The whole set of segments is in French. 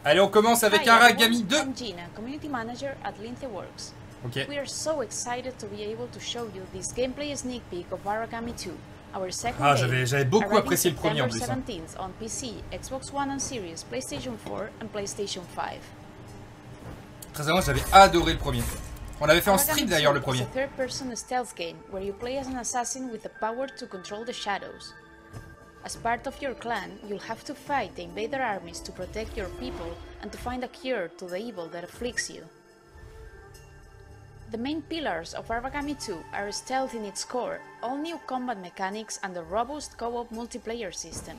Allez, on commence avec Aragami 2. I'm Gina, community manager at Lintheworks. Ok. We are so excited to be able to show you this gameplay sneak peek of Aragami 2, our second Ah, game, j'avais beaucoup arriving apprécié le premier en September plus. 17th on PC, Xbox One and Series, PlayStation 4 and PlayStation 5. Très honnêtement, j'avais adoré le premier. On l'avait fait en Aragami stream d'ailleurs 2 le premier. is a third-person stealth game where you play as an assassin with the power to control the shadows. As part of your clan, you'll have to fight the invader armies to protect your people and to find a cure to the evil that afflicts you. The main pillars of Aragami 2 are stealth in its core, all new combat mechanics and a robust co-op multiplayer system.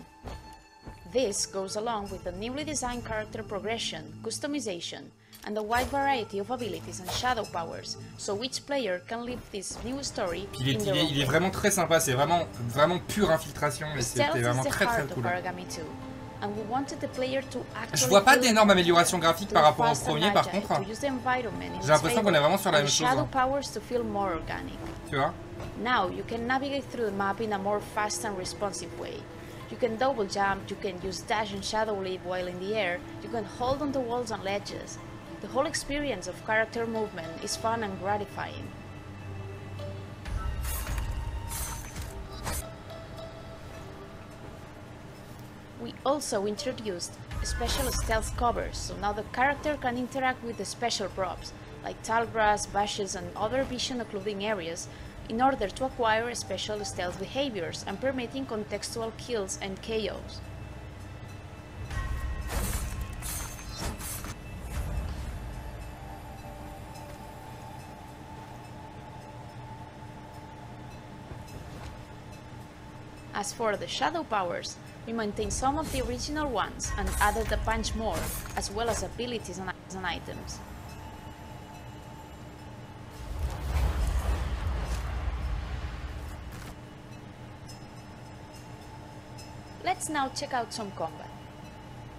This goes along with the newly designed character progression, customization, and a wide variety of abilities and shadow powers, so each player can live this new story in their own Il est way. vraiment très sympa, c'est vraiment pure infiltration et Stealth c'était is vraiment the très heart of cool. Aragami 2, and we wanted the player to Je actually vois pas feel d'énormes améliorations graphiques par rapport au fast and premier par agile, contre. to use the environment in J'ai its l'impression qu'on est favor, vraiment sur la and même the chose. shadow powers to feel more organic. Tu vois? Now you can navigate through the map in a more fast and responsive way. You can double jump, you can use dash and shadow leap while in the air, you can hold onto walls and ledges. The whole experience of character movement is fun and gratifying. We also introduced special stealth covers, so now the character can interact with the special props, like tall grass, bushes and other vision occluding areas, in order to acquire special stealth behaviors and permitting contextual kills and KOs. As for the shadow powers, we maintain some of the original ones and added a bunch more, as well as abilities and items. Let's now check out some combat.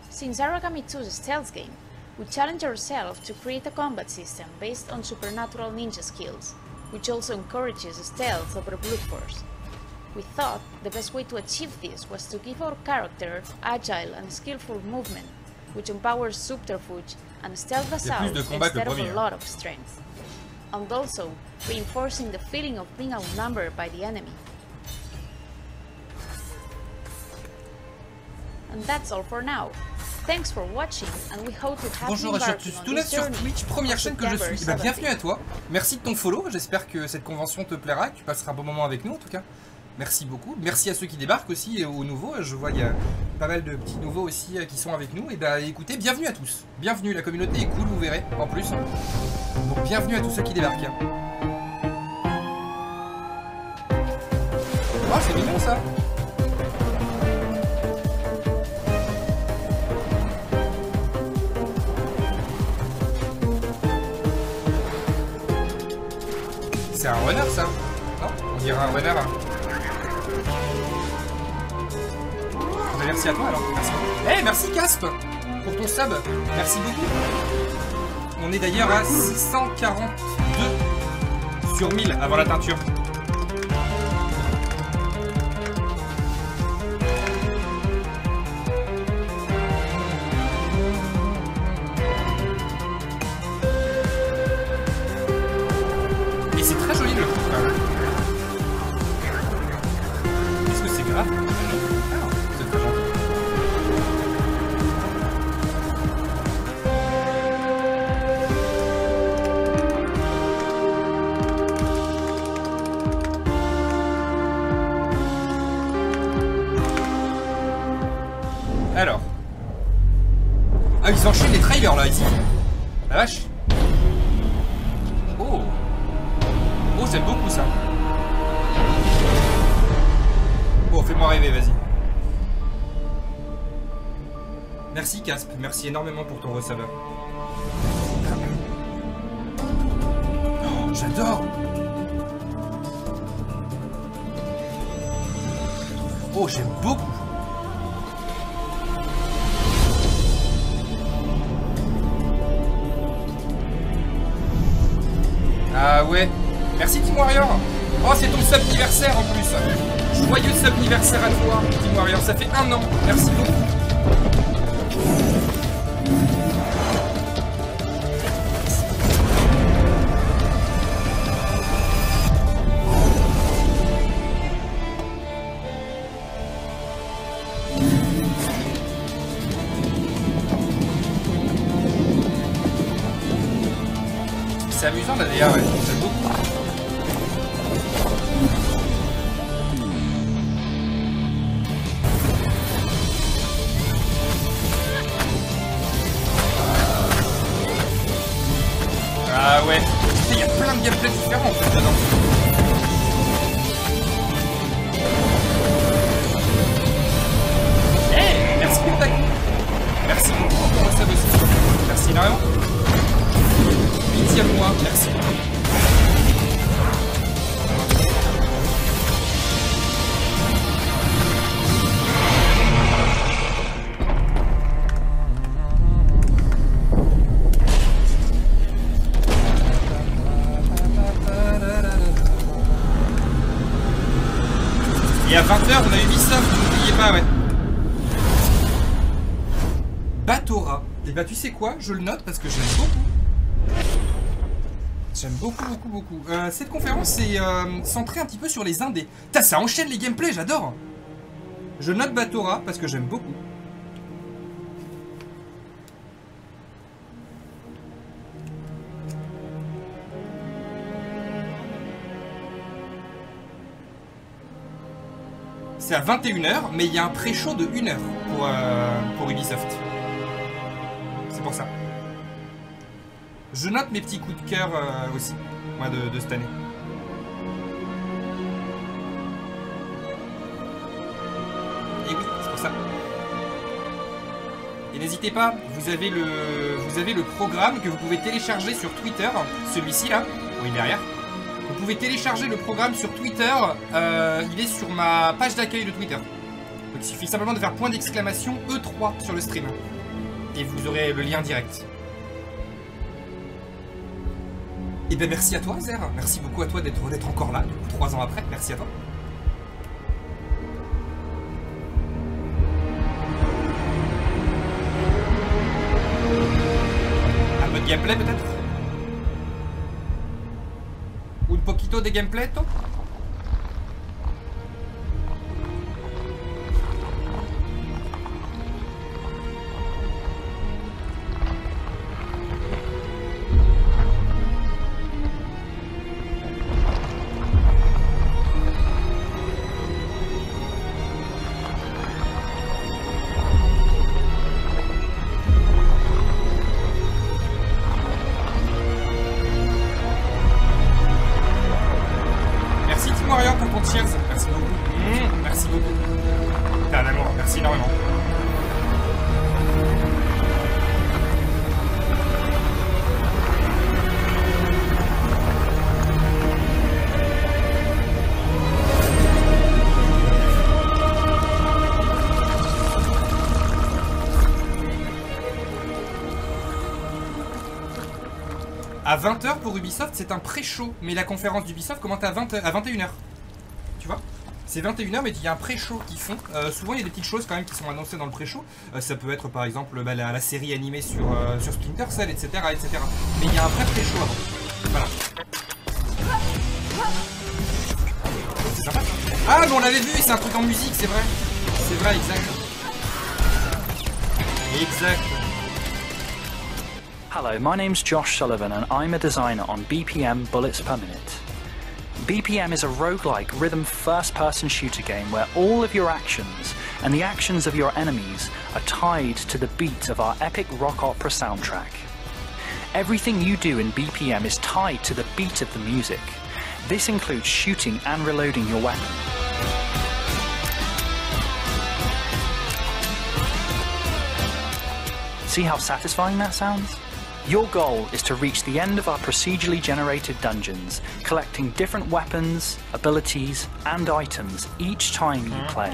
Since Aragami 2 is a stealth game, we challenge ourselves to create a combat system based on supernatural ninja skills, which also encourages stealth over brute force. We thought the best way to achieve this was to give our character agile and skillful movement, which empowers subterfuge and stealth assault instead of a lot of strength, and also reinforcing the feeling of being outnumbered by the enemy. And that's all for now. Thanks for watching, and we hope to have Bonjour à tous, tout neuf sur Twitch, première chaîne que je suis. Bah, bienvenue à toi, merci de ton follow, j'espère que cette convention te plaira, que tu passeras un bon moment avec nous en tout cas. Merci beaucoup, merci à ceux qui débarquent aussi et aux nouveaux, je vois il y a pas mal de petits nouveaux aussi qui sont avec nous. Et bah écoutez, bienvenue à tous, bienvenue, la communauté est cool, vous verrez en plus. Donc bienvenue à tous ceux qui débarquent. Oh c'est mignon ça. C'est un renard ça? Non? On dirait un renard. Merci à toi alors. Merci. Hey, merci Casp pour ton sub. Merci beaucoup. On est d'ailleurs à 642 sur 1000 avant la teinture. Et c'est très joli le coup quand même. Est-ce que c'est grave? Alors. Ah, ils enchaînent les trailers là, ici. La vache. Oh. Oh, j'aime beaucoup ça. Bon, fais-moi rêver, vas-y. Merci Casp, merci énormément pour ton resub. Oh, j'adore. Oh, j'aime beaucoup. Ah ouais. Merci Team Warrior. Oh, c'est ton sub anniversaire en plus. Joyeux sub anniversaire à toi, Team Warrior. Ça fait 1 an. Merci beaucoup. C'est amusant la DA, ouais. J'aime beaucoup. Ah ouais. Il y a plein de gameplays différents en fait dedans. Hey, merci Pentac. Merci beaucoup pour le sub aussi. Merci énormément. Pitié à moi, merci. Et à 20h, on a Ubisoft, n'oubliez pas, ouais. Batora. Et bah tu sais quoi, je le note parce que j'aime beaucoup. J'aime beaucoup. Cette conférence est centrée un petit peu sur les indés. Putain, ça enchaîne les gameplays, j'adore. Je note Batora parce que j'aime beaucoup. C'est à 21h, mais il y a un pré-show de 1h pour Ubisoft. C'est pour ça. Je note mes petits coups de cœur aussi, moi, de cette année. Et oui, c'est pour ça. Et n'hésitez pas, vous avez le programme que vous pouvez télécharger sur Twitter, celui-ci là, oui derrière. Vous pouvez télécharger le programme sur Twitter, il est sur ma page d'accueil de Twitter. Donc il suffit simplement de faire point d'exclamation E3 sur le stream. Et vous aurez le lien direct. Et ben merci à toi Zer, merci beaucoup à toi d'être encore là, du coup 3 ans après, merci à toi. Un peu de gameplay peut-être? Un poquito de gameplay, toi? Merci beaucoup. Merci beaucoup. T'es un amour, merci énormément. À 20h pour Ubisoft, c'est un pré-show. Mais la conférence d'Ubisoft commence à 21h. Tu vois, c'est 21h, mais il y a un pré-show qu'ils font. Souvent, il y a des petites choses quand même qui sont annoncées dans le pré-show. Ça peut être par exemple la série animée sur Splinter Cell, etc., etc. Mais il y a un vrai pré-show avant. Voilà. C'est sympa. Ah, mais on l'avait vu, c'est un truc en musique, c'est vrai. C'est vrai, exact. Exact. Hello, my name's Josh Sullivan and I'm a designer on BPM Bullets Per Minute. BPM is a roguelike rhythm first-person shooter game where all of your actions and the actions of your enemies are tied to the beat of our epic rock opera soundtrack. Everything you do in BPM is tied to the beat of the music. This includes shooting and reloading your weapon. See how satisfying that sounds? Your goal is to reach the end of our procedurally generated dungeons, collecting different weapons, abilities, and items each time you play.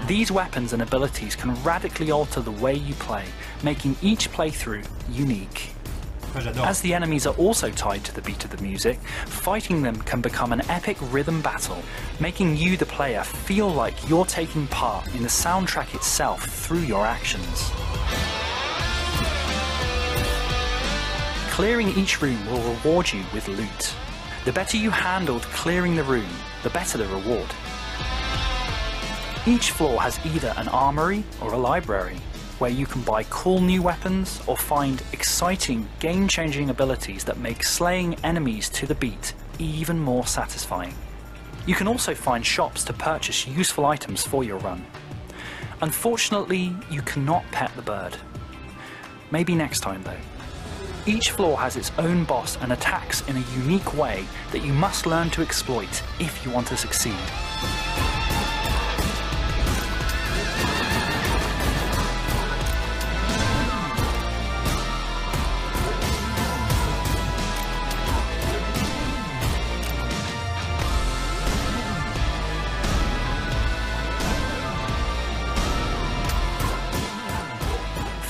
These weapons and abilities can radically alter the way you play, making each playthrough unique. As the enemies are also tied to the beat of the music, fighting them can become an epic rhythm battle, making you, the player, feel like you're taking part in the soundtrack itself through your actions. Clearing each room will reward you with loot. The better you handled clearing the room, the better the reward. Each floor has either an armory or a library. where you can buy cool new weapons or find exciting, game-changing abilities that make slaying enemies to the beat even more satisfying. You can also find shops to purchase useful items for your run. Unfortunately, you cannot pet the bird. Maybe next time though. Each floor has its own boss and attacks in a unique way that you must learn to exploit if you want to succeed.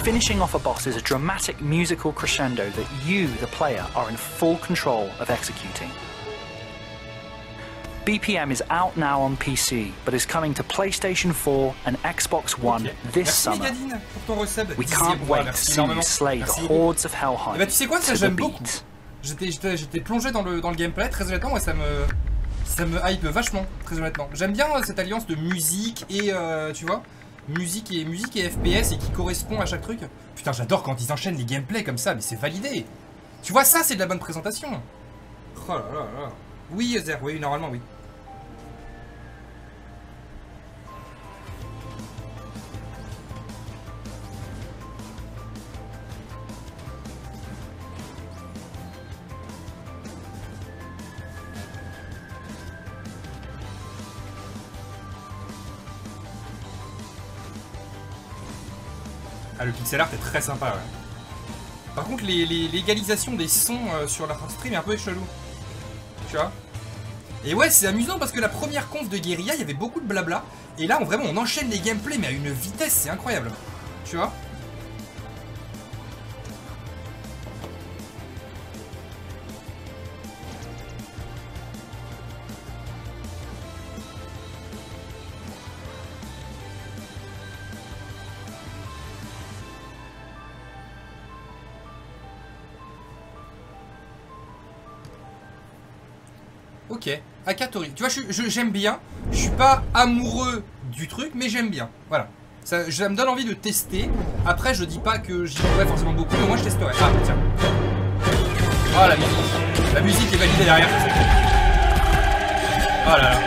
Finishing off a boss is a dramatic musical crescendo that you, the player, are in full control of executing. BPM is out now on PC, but is coming to PlayStation 4 and Xbox One this summer. We can't wait to see you slay the hordes of Helheim. Bah, tu sais quoi, ça j'aime beaucoup. J'étais plongé dans le gameplay, très honnêtement, moi ça me hype vachement, très honnêtement. J'aime bien cette alliance de musique et tu vois, musique et FPS et qui correspond à chaque truc. Putain, j'adore quand ils enchaînent les gameplays comme ça, mais c'est validé. Tu vois, ça c'est de la bonne présentation. Oh là là là. Oui, Zer, oui, normalement oui. Ah, le pixel art est très sympa, ouais. Par contre, l'égalisation des sons sur la stream est un peu chelou. Tu vois. Et ouais, c'est amusant parce que la première conf de Guerilla, il y avait beaucoup de blabla. Et là, vraiment, on enchaîne les gameplays, mais à une vitesse, c'est incroyable. Tu vois. Ok, Akatori. Tu vois, j'aime bien. Je suis pas amoureux du truc, mais j'aime bien. Voilà. Ça me donne envie de tester. Après, je dis pas que j'y jouerai forcément beaucoup, mais moi je testerai. Ah, tiens. Oh, la musique. La musique est validée derrière. Oh là là.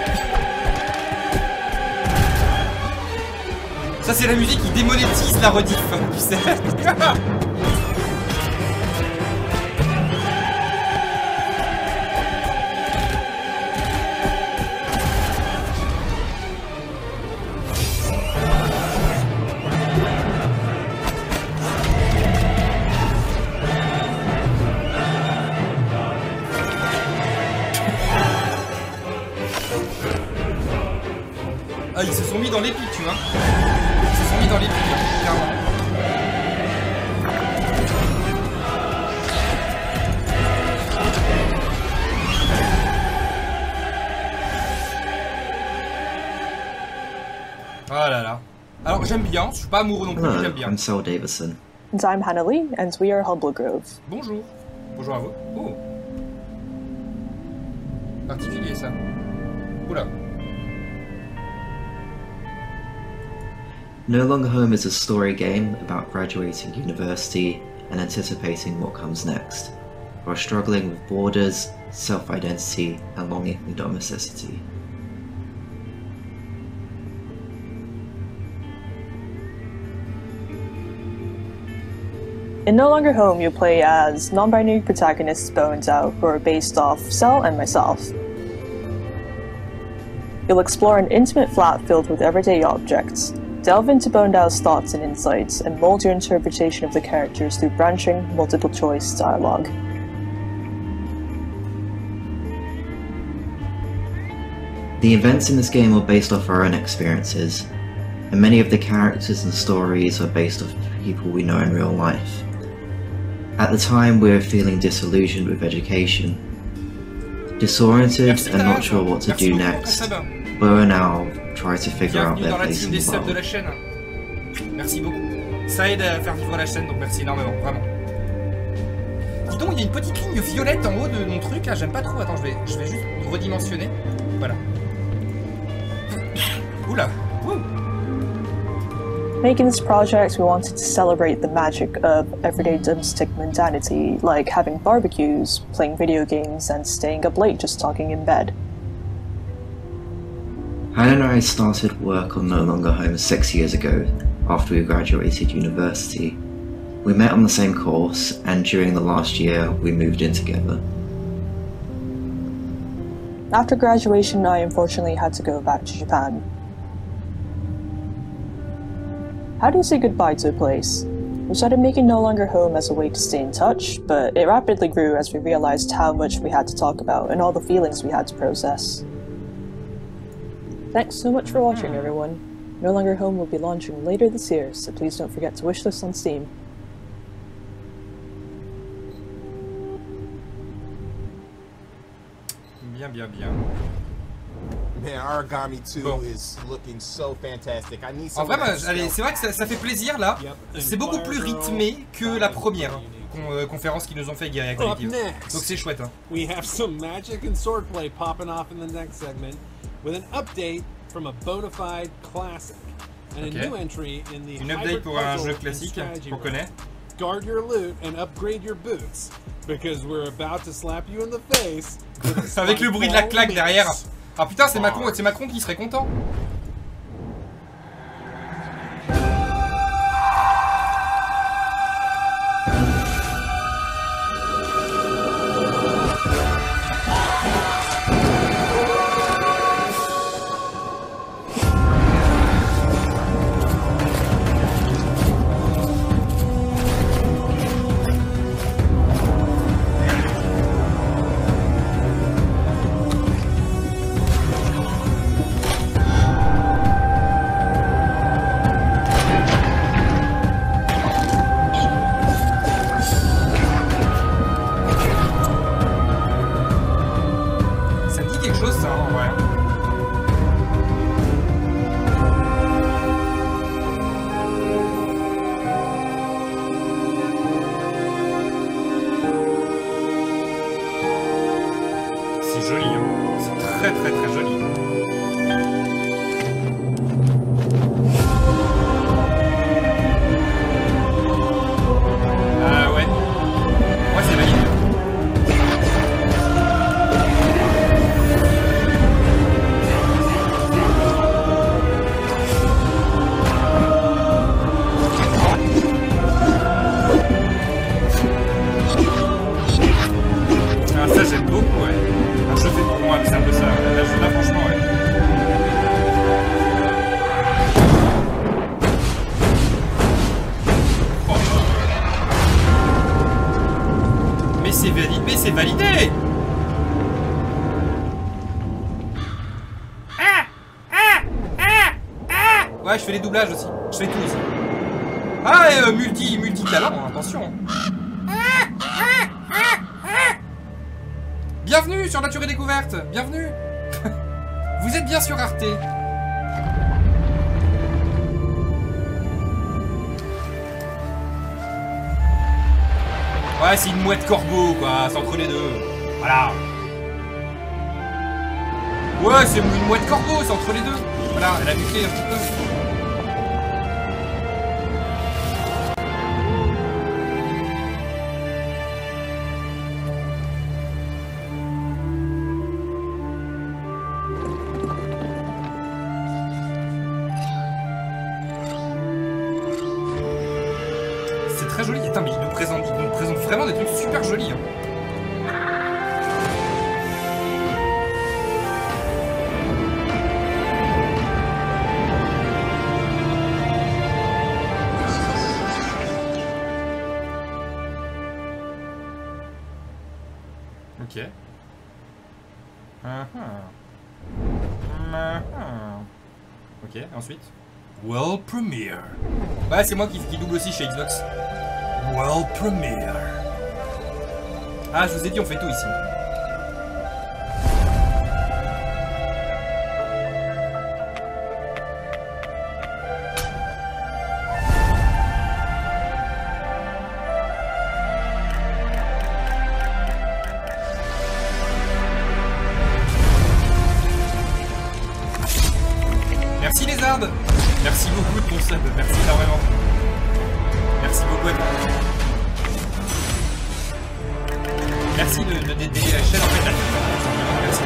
Ça, c'est la musique qui démonétise la rediff, tu sais. Ah, ils se sont mis dans les pics, tu vois. Ils se sont mis dans les pics, clairement. Oh là là. Alors j'aime bien, je suis pas amoureux non plus, mais j'aime bien. I'm Saul Davison. And I'm Hannah Lee, and we are Humble Grove. Bonjour. Bonjour à vous. Oh. Particulier ça. Oula. No Longer Home is a story game about graduating university and anticipating what comes next, while struggling with borders, self-identity, and longing for domesticity. In No Longer Home, you play as non-binary protagonists Bones Out, who are based off Cell and myself. You'll explore an intimate flat filled with everyday objects, delve into Bone's thoughts and insights, and mold your interpretation of the characters through branching, multiple-choice dialogue. The events in this game are based off our own experiences, and many of the characters and stories are based off people we know in real life. At the time, we were feeling disillusioned with education, disoriented and not sure what to do next. Bo and Al try to figure out their place in the world. De la chaîne. Merci beaucoup. Ça aide à faire vivre la chaîne, donc merci énormément, vraiment. Dis donc, il y a une petite ligne violette en haut de mon truc, là, j'aime pas trop. Attends, je vais juste redimensionner. Voilà. Oula. Ouh. Making this project, we wanted to celebrate the magic of everyday domestic mundanity, like having barbecues, playing video games, and staying up late just talking in bed. Hannah and I started work on No Longer Home 6 years ago, after we graduated university. We met on the same course, and during the last year, we moved in together. After graduation, I unfortunately had to go back to Japan. How do you say goodbye to a place? We started making No Longer Home as a way to stay in touch, but it rapidly grew as we realized how much we had to talk about and all the feelings we had to process. Thanks so much for watching, everyone. No Longer Home will be launching later this year, so please don't forget to wishlist on Steam. Bien, bien, bien. Man, Origami 2 is looking so fantastic. I need En vrai, c'est vrai que ça fait plaisir là. C'est beaucoup plus rythmé que la première conférence qu'ils nous ont fait Guerrilla Collective. Donc c'est chouette. Hein. We have some magic and swordplay popping off in the next segment with an update from a bona fide classic and a new entry in the Une update pour un jeu classique qu'on connaît. Guard your loot and upgrade your boots because we're about to slap you in the face. Avec le bruit de la claque derrière. Ah putain, c'est Macron qui serait content. C'est validé. Ouais, je fais les doublages aussi. Je fais tout ici. Ah, et multi-talent, attention. Bienvenue sur Nature et Découverte. Bienvenue. Vous êtes bien sur Arte. Ouais, c'est une mouette corbeau, quoi, c'est entre les deux. Voilà. Ouais, c'est une mouette corbeau, c'est entre les deux. Voilà, elle a muté un petit peu. C'est très joli. Attends, mais il nous présente vraiment des trucs super jolis. Hein. Ok. Ok, ensuite. World Premiere. Ouais, c'est moi qui double aussi chez Xbox. World Premiere. Ah, je vous ai dit, on fait tout ici. Merci les Ardes. Merci beaucoup de ton sub, merci énormément. Merci beaucoup à toi. Merci d'aider la chaîne en fait. Merci.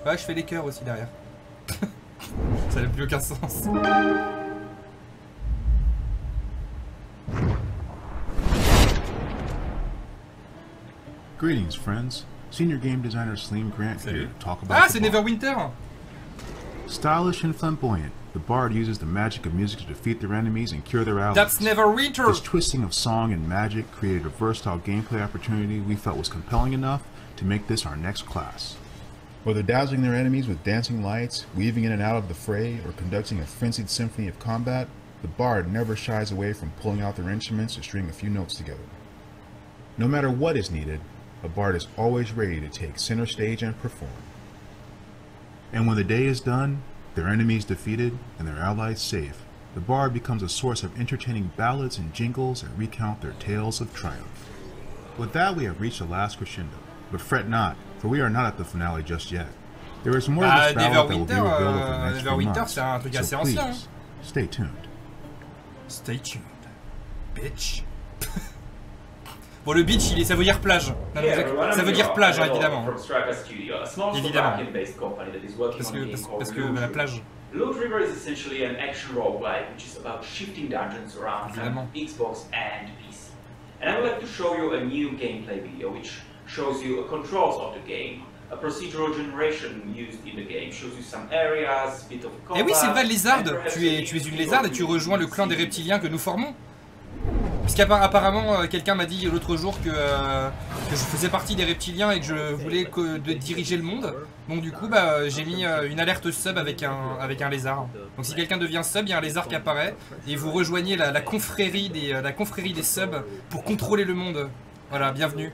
Ouais, je fais les cœurs aussi derrière. Ça n'a plus aucun sens. Greetings, friends. Senior game designer Slim Grant here to talk about. Ah, c'est Neverwinter. Stylish and flamboyant, the Bard uses the magic of music to defeat their enemies and cure their allies. That's Neverwinter. This twisting of song and magic created a versatile gameplay opportunity we felt was compelling enough to make this our next class. Whether dazzling their enemies with dancing lights, weaving in and out of the fray, or conducting a frenzied symphony of combat, the Bard never shies away from pulling out their instruments to string a few notes together. No matter what is needed, a Bard is always ready to take center stage and perform. And when the day is done, their enemies defeated, and their allies safe, the Bard becomes a source of entertaining ballads and jingles that recount their tales of triumph. With that, we have reached the last crescendo. But fret not, for we are not at the finale just yet. There is more of this ballad that will be revealed over the next few months, so please, stay tuned. Stay tuned, bitch. Bon, le beach, ça veut dire plage. Non, ça veut dire plage, hein, évidemment. Évidemment. Parce que la plage. Loot River is essentially an action roguelike, which is about shifting dungeons around on Xbox and PC. And I would like to show you a new gameplay video, which shows you the controls of the game, a procedural generation used in the game, shows you some areas, bit of combat. Et oui, c'est vrai, lézarde. Tu es une lézarde et tu rejoins le clan des reptiliens que nous formons. Parce qu'apparemment, quelqu'un m'a dit l'autre jour que je faisais partie des reptiliens et que je voulais diriger le monde. Donc du coup, bah, j'ai mis une alerte sub avec un lézard. Donc si quelqu'un devient sub, il y a un lézard qui apparaît et vous rejoignez la confrérie des subs pour contrôler le monde. Voilà, bienvenue.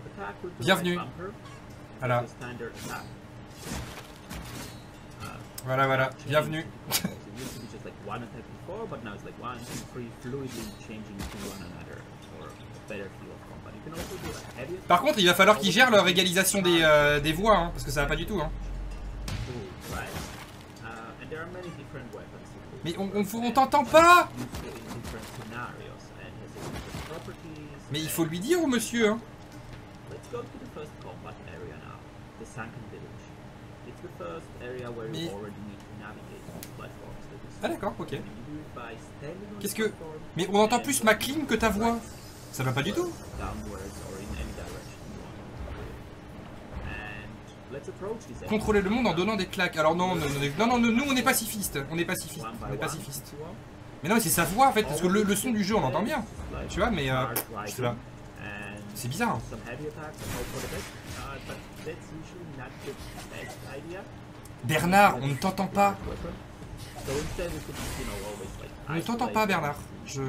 Bienvenue. Voilà. Voilà, bienvenue. Par contre, il va falloir qu'ils gèrent leur égalisation des voix, hein, parce que ça va pas du tout. Hein. Mais on t'entend pas. Mais il faut lui dire au monsieur. Hein. Mais... Ah d'accord, ok. Qu'est-ce que... Mais on entend plus ma clim que ta voix. Ça va pas du tout. Contrôler le monde en donnant des claques. Alors non, nous on est pacifistes. On est pacifistes. Mais non, mais c'est sa voix en fait, parce que le son du jeu on l'entend bien. Tu vois, mais je sais pas. C'est bizarre. Bernard, on ne t'entend pas. On ne t'entend pas, Bernard. Je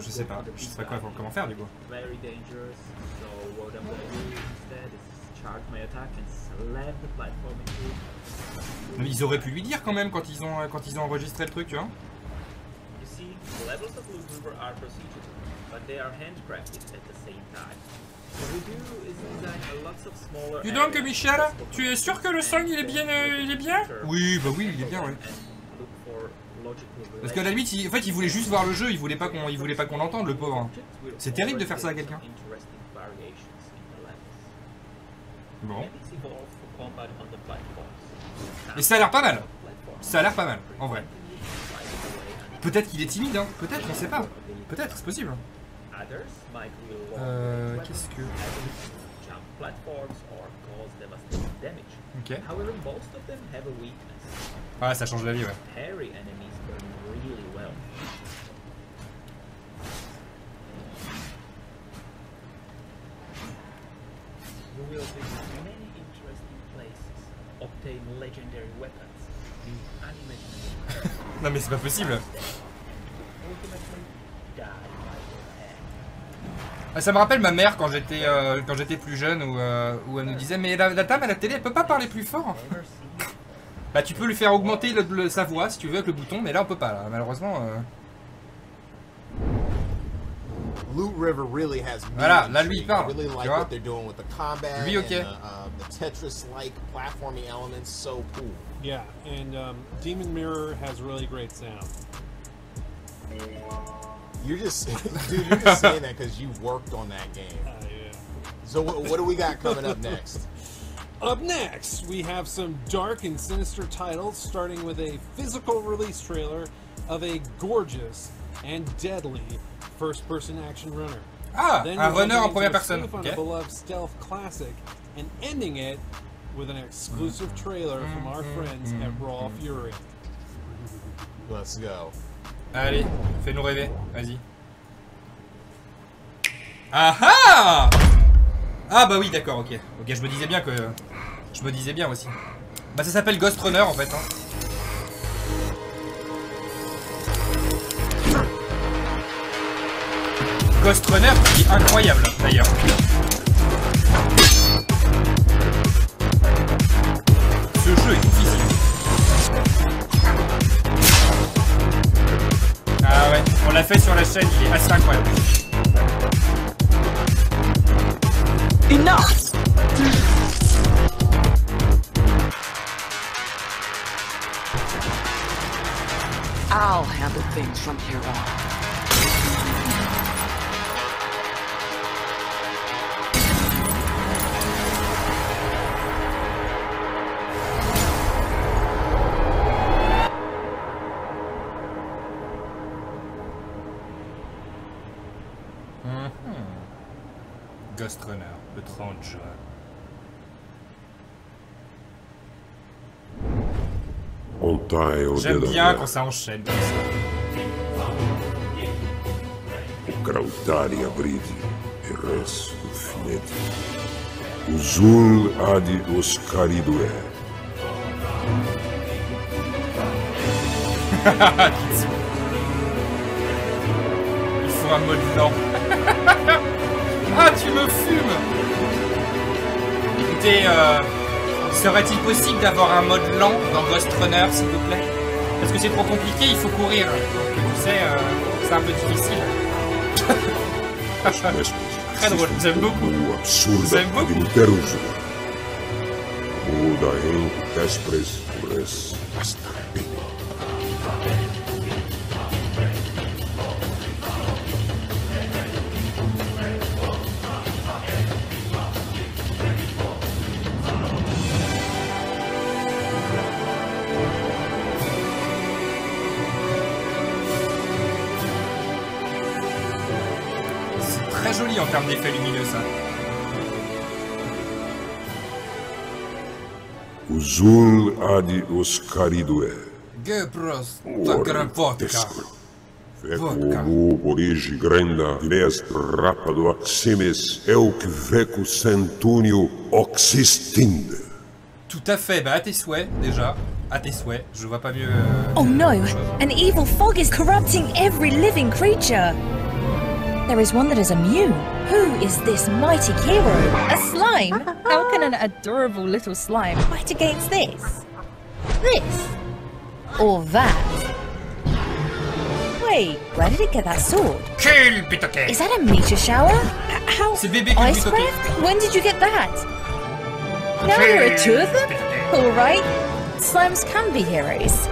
sais pas. Je sais pas comment faire du coup. Mais ils auraient pu lui dire quand même quand ils ont enregistré le truc, tu vois. Dis donc, Michel, tu es sûr que le son il est bien, Oui, bah oui, il est bien, ouais. Parce qu'à la limite, en fait, il voulait juste voir le jeu, il voulait pas qu'on l'entende, le pauvre. C'est terrible de faire ça à quelqu'un. Bon. Mais ça a l'air pas mal. Ça a l'air pas mal, en vrai. Peut-être qu'il est timide, hein. Peut-être, on sait pas. Peut-être, c'est possible. Qu'est-ce que... Ok. Ah, ça change la vie, ouais. Non mais c'est pas possible. Ça me rappelle ma mère quand j'étais plus jeune où elle nous disait mais la dame à la télé elle peut pas parler plus fort. Bah tu peux lui faire augmenter sa voix si tu veux avec le bouton, mais là on peut pas, là, malheureusement. Loot River really has voilà, là lui il parle. Really like what they're doing with the combat lui, ok. And the Tetris-like platforming elements, so cool. Yeah, and Demon Mirror has really great sound. You're just, dude, you're just saying that because you worked on that game. Yeah. So what do we got coming up next? Up next, we have some dark and sinister titles, starting with a physical release trailer of a gorgeous and deadly first-person action runner. Ah, un runner en première personne. Okay. A beloved stealth classic, and ending it with an exclusive trailer from our friends at Raw Fury. Let's go. Allez, fais-nous rêver, vas-y. Ah ah! Ah bah oui, d'accord, ok. Ok, je me disais bien que... Je me disais bien aussi. Bah ça s'appelle Ghost Runner en fait. Hein. Ghost Runner qui est incroyable d'ailleurs. Ce jeu est difficile. Ah ouais, on l'a fait sur la chaîne, il est assez incroyable. Enough! I'll handle things from here on. Ghost Runner, le 30 juin. J'aime bien quand ça enchaîne comme ça. O Krautari abride, e res infinite. O Zul adi oscaridue. Il faut un mode lent. Ah, tu me fumes! Écoutez, serait-il possible d'avoir un mode lent dans Ghost Runner, s'il vous plaît? Parce que c'est trop compliqué, il faut courir. Donc, tu sais, c'est un peu difficile. Très drôle, j'aime beaucoup. J'aime beaucoup. Joli en termes d'effet lumineux, ça. Uzul adi oscaridue. Gepros, takra vodka. Fecu origi grenda, dinest rapado aximis, euc vecu centunio oxistinde. Tout à fait, bah à tes souhaits, déjà. À tes souhaits, je vois pas mieux. Oh no, an evil fog is corrupting every living creature. There is one that is immune. Who is this mighty hero? A slime? How can an adorable little slime fight against this? This? Or that? Wait, where did it get that sword? Kill Bitoke! Is that a meteor shower? How? Icecraft? When did you get that? Now there are two of them? Alright, slimes can be heroes.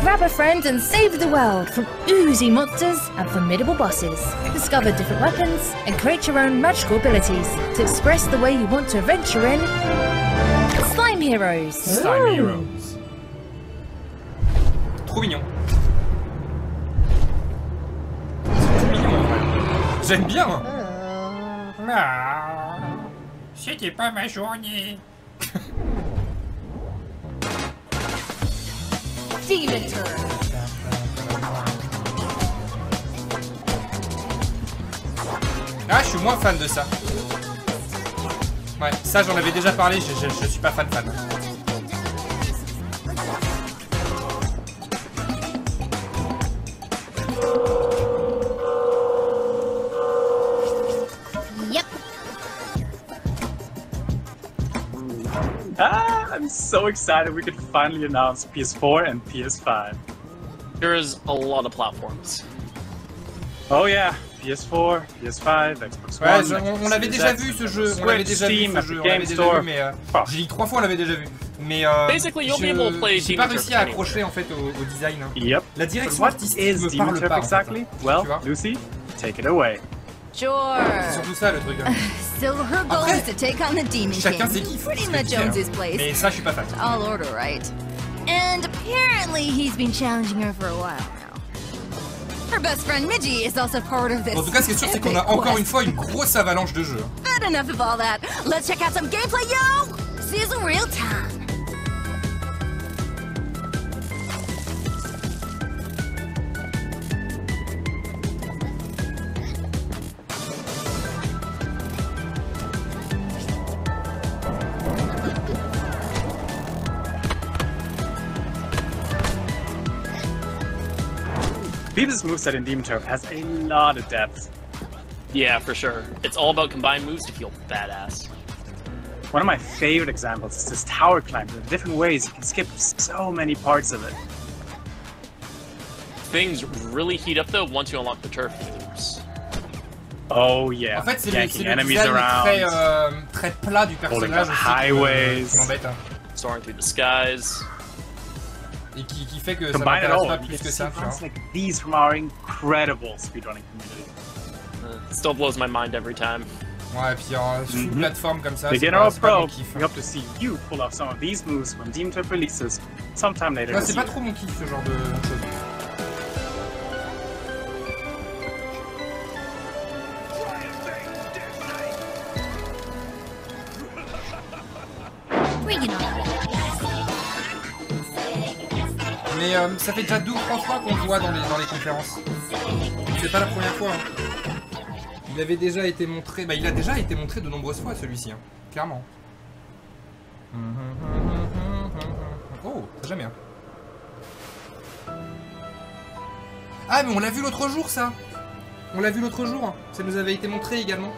Grab a friend and save the world from oozy monsters and formidable bosses. Discover different weapons and create your own magical abilities to express the way you want to adventure in Slime Heroes. Slime Heroes. Trop mignon. C'est trop mignon en vrai. J'aime bien. C'était pas ma journée. Demon Turn. Ah, je suis moins fan de ça. Ouais, ça j'en avais déjà parlé, je suis pas fan. I'm so excited we could finally announce PS4 and PS5. There is a lot of platforms. Oh yeah, PS4, PS5, Xbox One. On l'avait déjà vu ce jeu, on l'avait déjà vu ce jeu, on l'avait déjà vu, mais j'ai dit 3 fois on l'avait déjà vu. Mais j'ai pas réussi à accrocher en fait au design. Yep. La direction artistique me parle pas. Exactly? Well, Lucy, take it away. Sure. C'est surtout ça le truc. So her goal is to take on the Demon chacun King. ses kiffs. Pretty much owns his place. Mais ça je suis pas fan. All order, right? And apparently he's been challenging her for a while now. Her best friend Midgie is also part of this. En tout cas, ce qui est sûr, c'est qu'on a encore une fois une grosse avalanche de jeux. But enough of all that. Let's check out some gameplay, yo! See you in real time. Beavis' moveset in Demon Turf has a lot of depth. Yeah, for sure. It's all about combined moves to feel badass. One of my favorite examples is this tower climb. There are different ways you can skip so many parts of it. Things really heat up though once you unlock the turf moves. Oh yeah. En fait, c'est le design très plat du personnage qui m'embête. Soaring through the skies. Et qui fait que ça m'intéresse pas plus que ça. Like these from our incredible speedrunning community. Still blows my mind every time. Ouais, et puis sur une plateforme comme ça, Beginner or pro, we hope to see you pull off some of these moves when Demon Turf releases sometime later. Ouais, c'est pas trop mon kiff ce genre de choses. Mais ça fait déjà 2 ou 3 fois qu'on le voit dans les conférences. C'est pas la première fois. Hein. Il avait déjà été montré. Bah, il a déjà été montré de nombreuses fois celui-ci, hein. Clairement. Oh, très jamais. Hein. Ah, mais on l'a vu l'autre jour, ça. On l'a vu l'autre jour. Hein. Ça nous avait été montré également.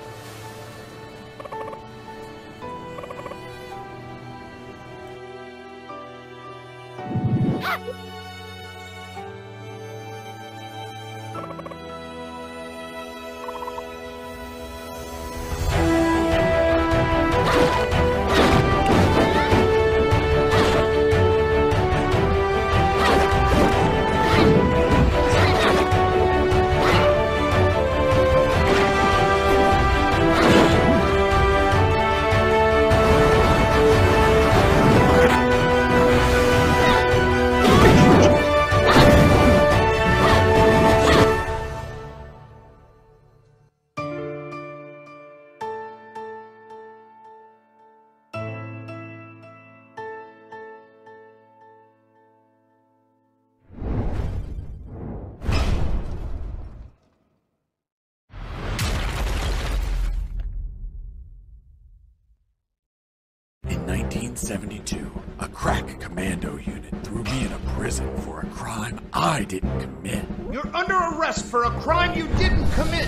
In 1972, a crack commando unit threw me in a prison for a crime I didn't commit. You're under arrest for a crime you didn't commit!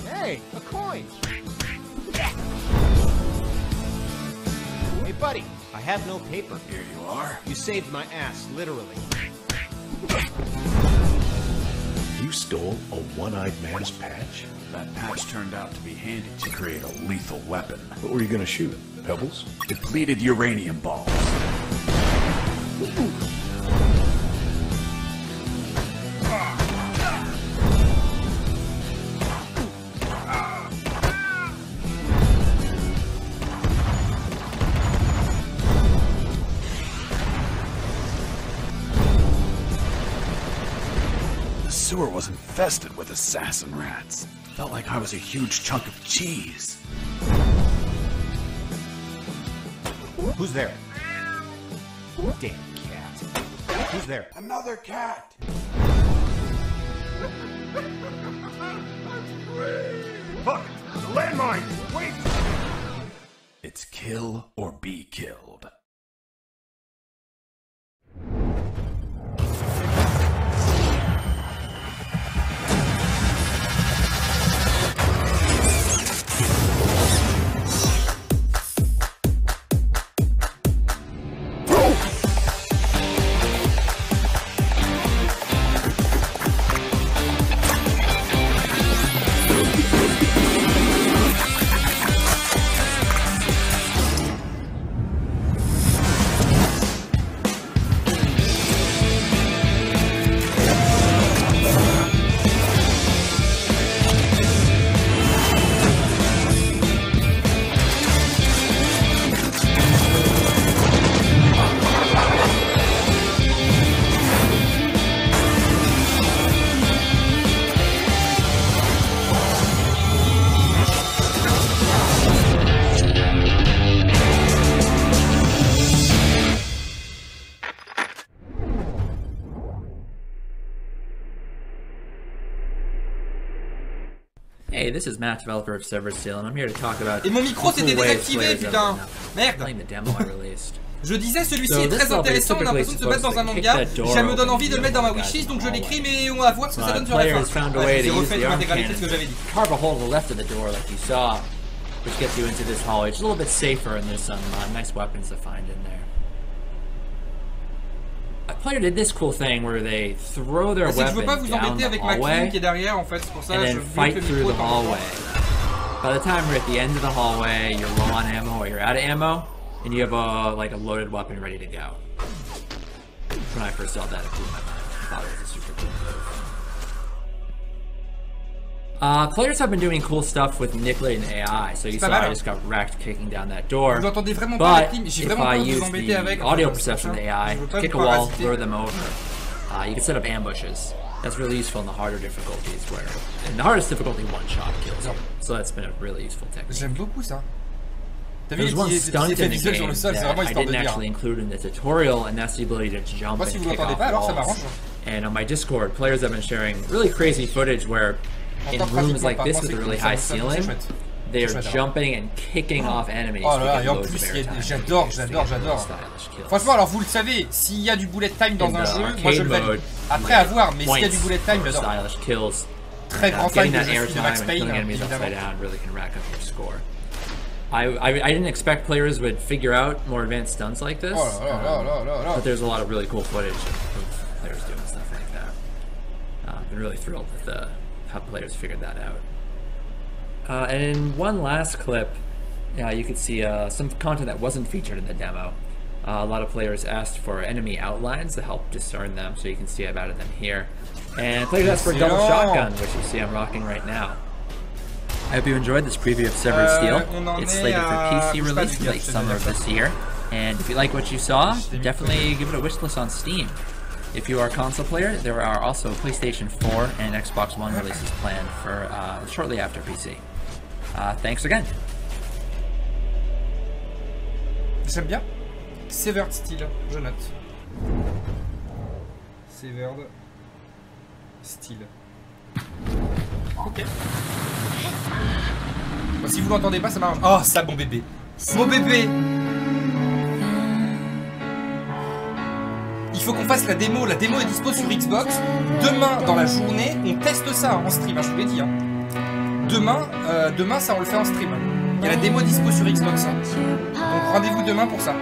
Hey, a coin! Hey, buddy, I have no paper. Here you are. You saved my ass, literally. You stole a one-eyed man's patch? That patch turned out to be handy to create a lethal weapon. What were you gonna shoot? Pebbles? Depleted uranium balls. The sewer was infested with assassin rats. Felt like I was a huge chunk of cheese. Who's there? Damn cat. Who's there? Another cat! Look! Landmine! Wait! It's kill or be killed. Hey, this is Matt, developer of Severed Steel, and I'm here to talk about. Et mon micro s'était désactivé, putain. Merde. Je disais, celui-ci est très intéressant, on a l'impression de se battre dans un manga. Ça me donne envie de le mettre dans ma wishlist, donc je l'écris, mais on va voir ce que ça donne sur la fin. J'ai refait l'intégralité de ce que j'avais dit. Carve a hole to the left of the door, like you saw, which gets you into this hallway. It's a little bit safer, and there's some nice weapons to find in there. A player did this cool thing where they throw their weapon down the hallway and then fight through the hallway. By the time we're at the end of the hallway, you're low on ammo or you're out of ammo, and you have a loaded weapon ready to go. When I first saw that, it blew my mind. I thought it was a super cool move. Players have been doing cool stuff with manipulating AI, so you saw I just got wrecked kicking down that door. But if I use the audio perception of the AI, kick a wall, lure them over, you can set up ambushes. That's really useful in the harder difficulties, where in the hardest difficulty, one shot kills them. So that's been a really useful technique. J'aime beaucoup ça. There's one stunt in the game that I didn't actually include in the tutorial, and that's the ability to jump and kick off walls. And on my Discord, players have been sharing really crazy footage where in rooms like this with a really high ceiling, they are jumping and kicking off enemies. Oh là là, et en plus, j'adore. Franchement, alors vous le savez, s'il y a du bullet time dans un jeu, moi je le valide. Après à voir, mais s'il y a du bullet time, j'adore. Très grand fan de jeu de Max Payne, évidemment. I didn't expect players would figure out more advanced stunts like this, but there's a lot of really cool footage of players doing stuff like that. I've been really thrilled with how players figured that out. And in one last clip, you could see some content that wasn't featured in the demo. A lot of players asked for enemy outlines to help discern them, so you can see I've added them here. And players asked for a double shotgun, which you see I'm rocking right now. I hope you enjoyed this preview of Severed Steel. It's slated for PC release late summer of this year. And if you like what you saw, definitely give it a wishlist on Steam. If you are a console player, there are also PlayStation 4 and Xbox One releases planned for shortly after PC. Thanks again. J'aime bien. Severed Steel, je note. Severed Steel. Ok. Bon, si vous l'entendez pas, ça marche. Oh, ça, mon bébé. Mon bébé. Il faut qu'on fasse la démo. La démo est dispo sur Xbox. Demain, dans la journée, on teste ça en stream. Je vous l'ai dit. Hein. Demain, ça, on le fait en stream. Il y a la démo dispo sur Xbox. Hein. Donc, rendez-vous demain pour ça.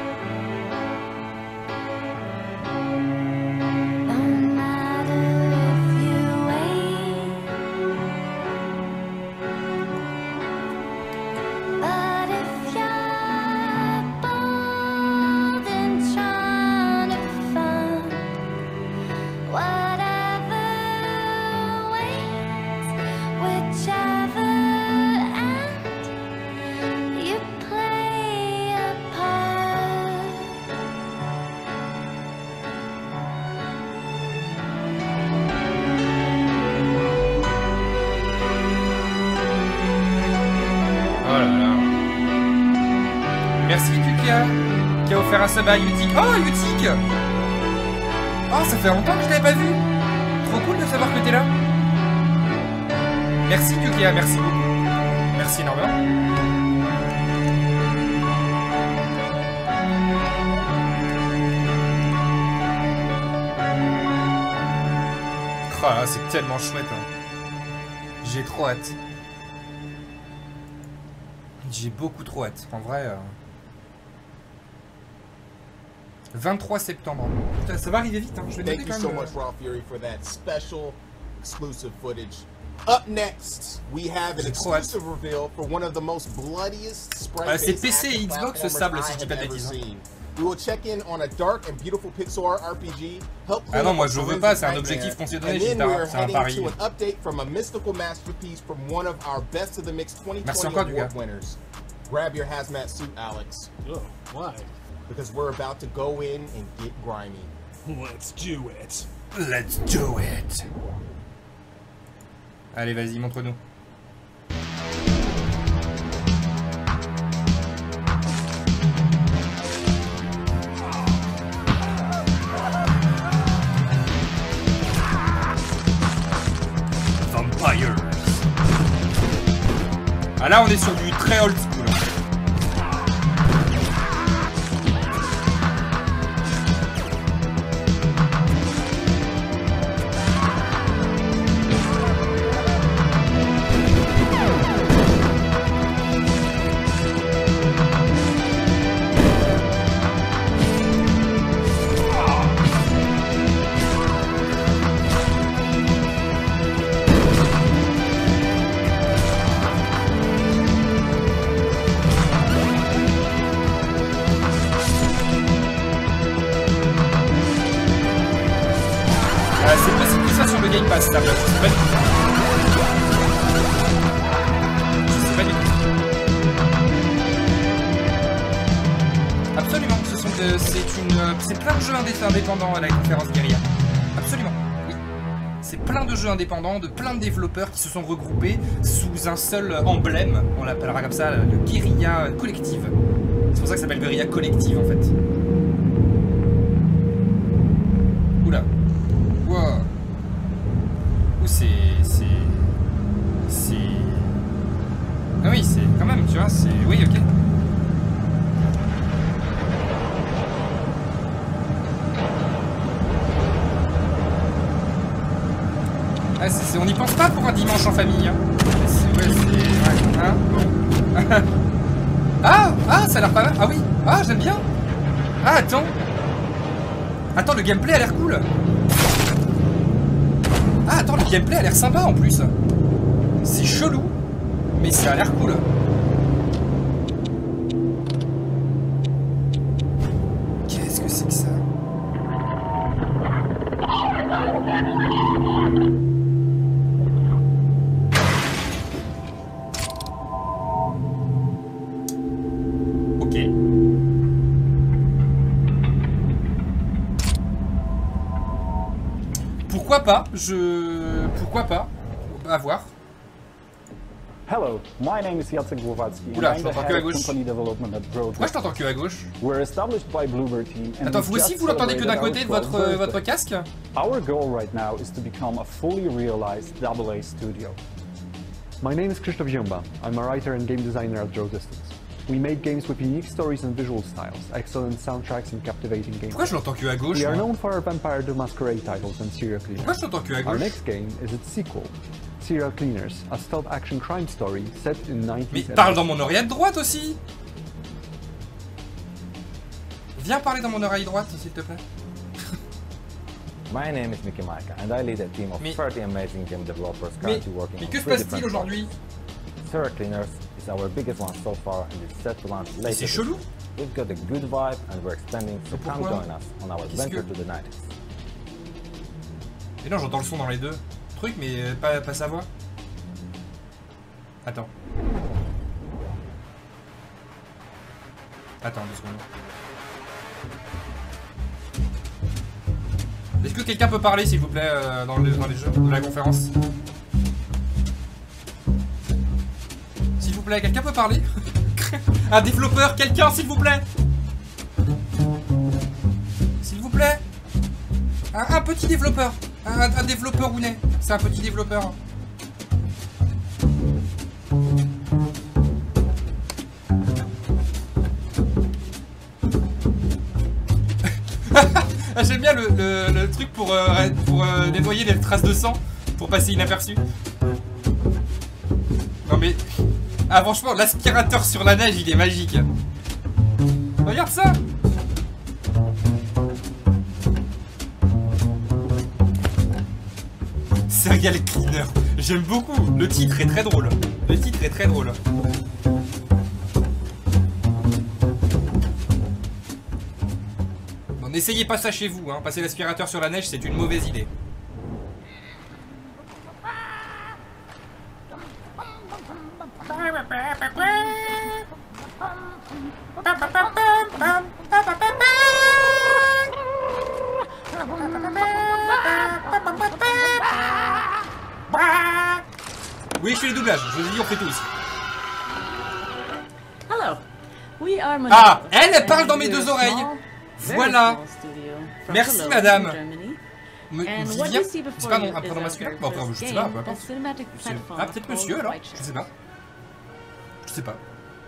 Sub à Utik. Oh, Utik! Oh, ça fait longtemps que je t'avais pas vu. Trop cool de savoir que t'es là. Merci, Kukia, merci beaucoup. Merci énormément. Oh là, c'est tellement chouette. Hein. J'ai trop hâte. J'ai beaucoup trop hâte. En vrai... 23 septembre. Putain, ça va arriver vite, hein. Je vais noter quand même. Thank you so much, Raw Fury, for that special exclusive footage. Up next, we have an exclusive reveal for one of the most bloodiest sprite-based action platformers I have ever seen. We will check in on a dark and beautiful pixel art RPG. Ah non, moi je veux pas, c'est un objectif qu'on s'est donné, c'est un pari. To an update from a mystical masterpiece from one of our Best of the Mix 2020 award winners. Grab your hazmat suit, Alex. Oh, why? Because we're about to go in and get grimy. Let's do it. Let's do it. Allez, vas-y, montre-nous. Vampires. Ah là on est sur du très old school. C'est possible que ça sur le Game Pass, ça, je sais pas du tout. Je sais pas du tout. Absolument, c'est plein de jeux indépendants à la conférence Guerilla. Absolument, oui. C'est plein de jeux indépendants, de plein de développeurs qui se sont regroupés sous un seul emblème, on l'appellera comme ça, le Guerilla Collective. C'est pour ça que ça s'appelle Guerilla Collective en fait. Oula. Wow. Ou c'est... Ah oui, c'est quand même, tu vois, c'est... Oui, ok. Ah, on n'y pense pas pour un dimanche en famille, hein. Hein. Ah, ça a l'air pas mal. Ah oui, ah, j'aime bien. Ah, attends. Attends, le gameplay a l'air cool. Ah, attends, le gameplay a l'air sympa en plus. C'est chelou, mais ça a l'air cool. Qu'est-ce que c'est que ça? Ok. Pourquoi pas? Pourquoi pas? À voir. Hello, my name is Jacek Głowacki. Oula, je t'entends que à gauche. Pourquoi je t'entends que à gauche? Attends, vous aussi vous l'entendez que d'un côté de votre casque? Our goal right now is to become a fully realized AA studio. My name is Krzysztof Zięba. I'm a writer and game designer at Draw Distance. We make games with unique stories and visual styles, excellent soundtracks and captivating games. Pourquoi je l'entends que à gauche? We are known for our Vampire the Masquerade titles and Serial Cleaners. Pourquoi je l'entends que à gauche? Our next game is its sequel, Serial Cleaners, a stealth action crime story set in 1970s. Mais parle dans mon oreille droite aussi. Viens parler dans mon oreille droite, s'il te plaît. My name is Mickey Maika, and I lead a team of 30 amazing game developers currently working on 3 different projects. Mais que se passe-t-il aujourd'hui? Serial Cleaners is our biggest one so far, and it's set to launch later. C'est chelou. We've got a good vibe, and we're expanding, so come join us on our adventure to the 90s. Et non, j'entends le son dans les deux trucs, mais pas sa voix. Attends. Attends 2 secondes. Est-ce que quelqu'un peut parler, s'il vous plaît, dans les jeux de la conférence? S'il vous plaît, quelqu'un peut parler? Un développeur, quelqu'un, s'il vous plaît? S'il vous plaît? Un petit développeur. Un développeur Ounet. C'est un petit développeur. J'aime bien le truc pour nettoyer les traces de sang, pour passer inaperçu. Non mais... Ah franchement, l'aspirateur sur la neige, il est magique. Regarde ça. Serial Cleaner. J'aime beaucoup. Le titre est très drôle. Le titre est très drôle. Bon, n'essayez pas ça chez vous, hein. Passer l'aspirateur sur la neige, c'est une mauvaise idée. Oui, je fais les doublages. Je vous ai dit, on fait tout ici. Ah, elle parle dans mes 2 oreilles. Voilà. Merci, madame. Vivien, c'est pas un prénom masculin? Bon, après, je sais pas, peu importe. Ah, peut-être monsieur, alors? Je sais pas. sais pas.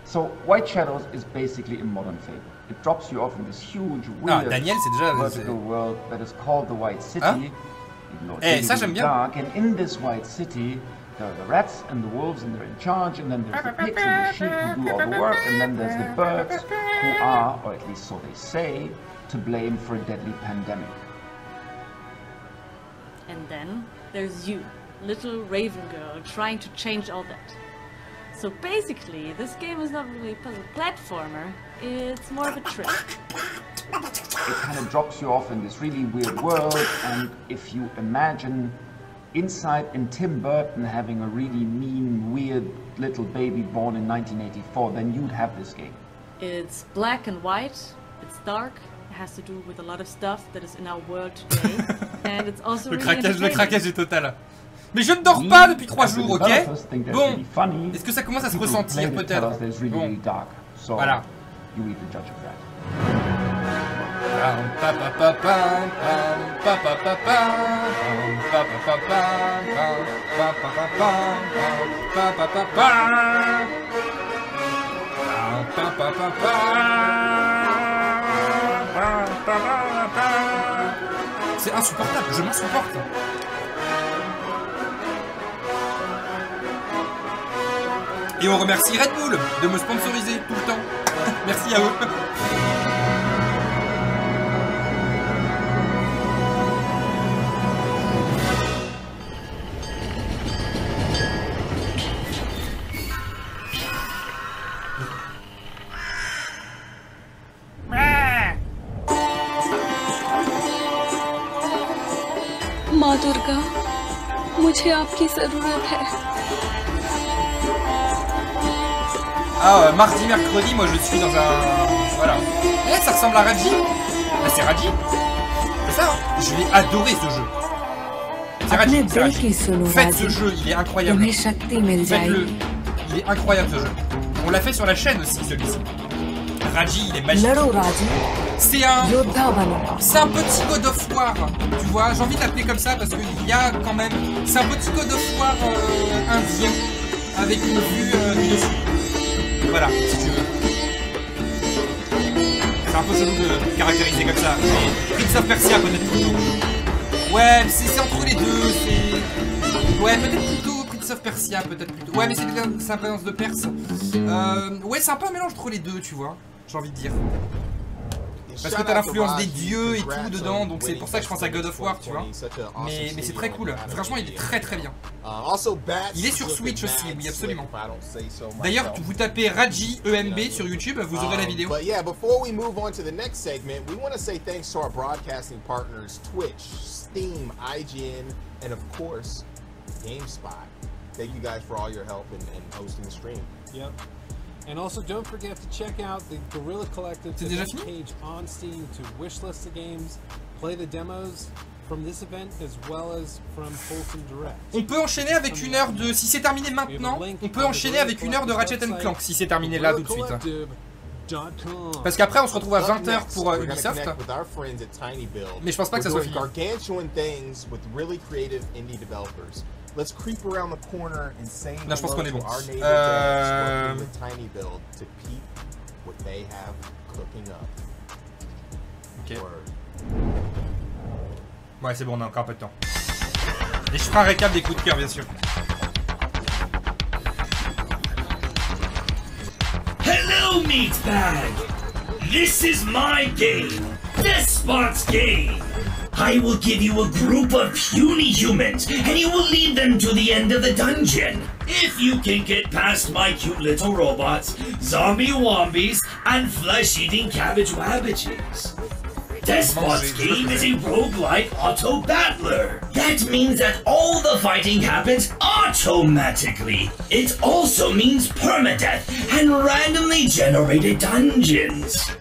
So White Shadows is basically a modern Fable. It drops you off in this huge, weird, Daniel, c'est déjà vertical world that is called the White City. Ça j'aime bien. Dark, and in this White City, there are the rats and the wolves, and they're in charge. And then there's the pigs and the sheep who do all the work. And then there's the birds who are, or at least so they say, to blame for a deadly pandemic. And then there's you, little raven girl, trying to change all that. So basically, this game is not really a puzzle platformer, it's more of a trick. It kind of drops you off in this really weird world, and if you imagine inside in Tim Burton having a really mean, weird little baby born in 1984, then you'd have this game. It's black and white, it's dark, it has to do with a lot of stuff that is in our world today, and it's also le craquage est total. Mais je ne dors pas depuis 3 jours, ok? Bon, est-ce que ça commence à se ressentir peut-être? Bon, voilà. C'est insupportable, je m'insupporte. Et on remercie Red Bull de me sponsoriser tout le temps. Merci à eux. माँ दुर्गा, मुझे आपकी जरूरत है. Ah, mardi, mercredi, moi je suis dans un... Voilà. Eh, ça ressemble à Raji. Ah, c'est Raji. C'est ça, hein. Je vais adorer ce jeu. C'est Raji, c'est Raji. Faites ce jeu, il est incroyable. Faites-le. Il est incroyable ce jeu. On l'a fait sur la chaîne aussi, celui-ci. Raji, il est magique. C'est un petit God of War, tu vois. J'ai envie de l'appeler comme ça parce qu'il y a quand même... C'est un petit God of War indien avec une vue du dessus. Voilà, si tu veux. C'est un peu chelou de caractériser comme ça. Mais Prince of Persia peut-être plutôt. Ouais, c'est entre les deux. Ouais, peut-être plutôt Prince of Persia, peut-être plutôt. Ouais, mais c'est la présence de Perse. Ouais, c'est un peu un mélange entre les deux, tu vois. J'ai envie de dire. Parce que t'as l'influence des dieux et tout dedans, donc c'est pour ça que je pense à God of War, tu vois. Mais c'est très cool. Franchement, il est très très bien. Il est sur Switch aussi, oui, absolument. D'ailleurs, vous tapez Raji EMB sur YouTube, vous aurez la vidéo. But yeah, before we move on to the next segment, we want to say thanks to our broadcasting partners, Twitch, Steam, IGN, and of course, GameSpot. Thank you guys for all your help in hosting the stream. Yep. And also, don't forget to check out the Guerrilla Collective's page on Steam to wishlist the games, play the demos from this event as well as from Wholesome Direct. On peut enchaîner avec une heure de... Si c'est terminé maintenant, on peut enchaîner avec une heure de Ratchet & Clank si c'est terminé là tout de suite. Parce qu'après on se retrouve à 20h pour Ubisoft. Mais je pense pas que ça soit fini. Let's creep around the corner and say non, je pense qu'on est bon. Tiny Build to peep what they have cooking up. Ok. Ouais, c'est bon, on a encore un peu de temps. Et je ferai un récap des coups de cœur, bien sûr. Hello, Meatbag! This is my game, Despot's Game. I will give you a group of puny humans, and you will lead them to the end of the dungeon. If you can get past my cute little robots, zombie wombies, and flesh-eating cabbage wabbages. Despot's Game is a roguelike auto-battler. That means that all the fighting happens automatically. It also means permadeath and randomly generated dungeons.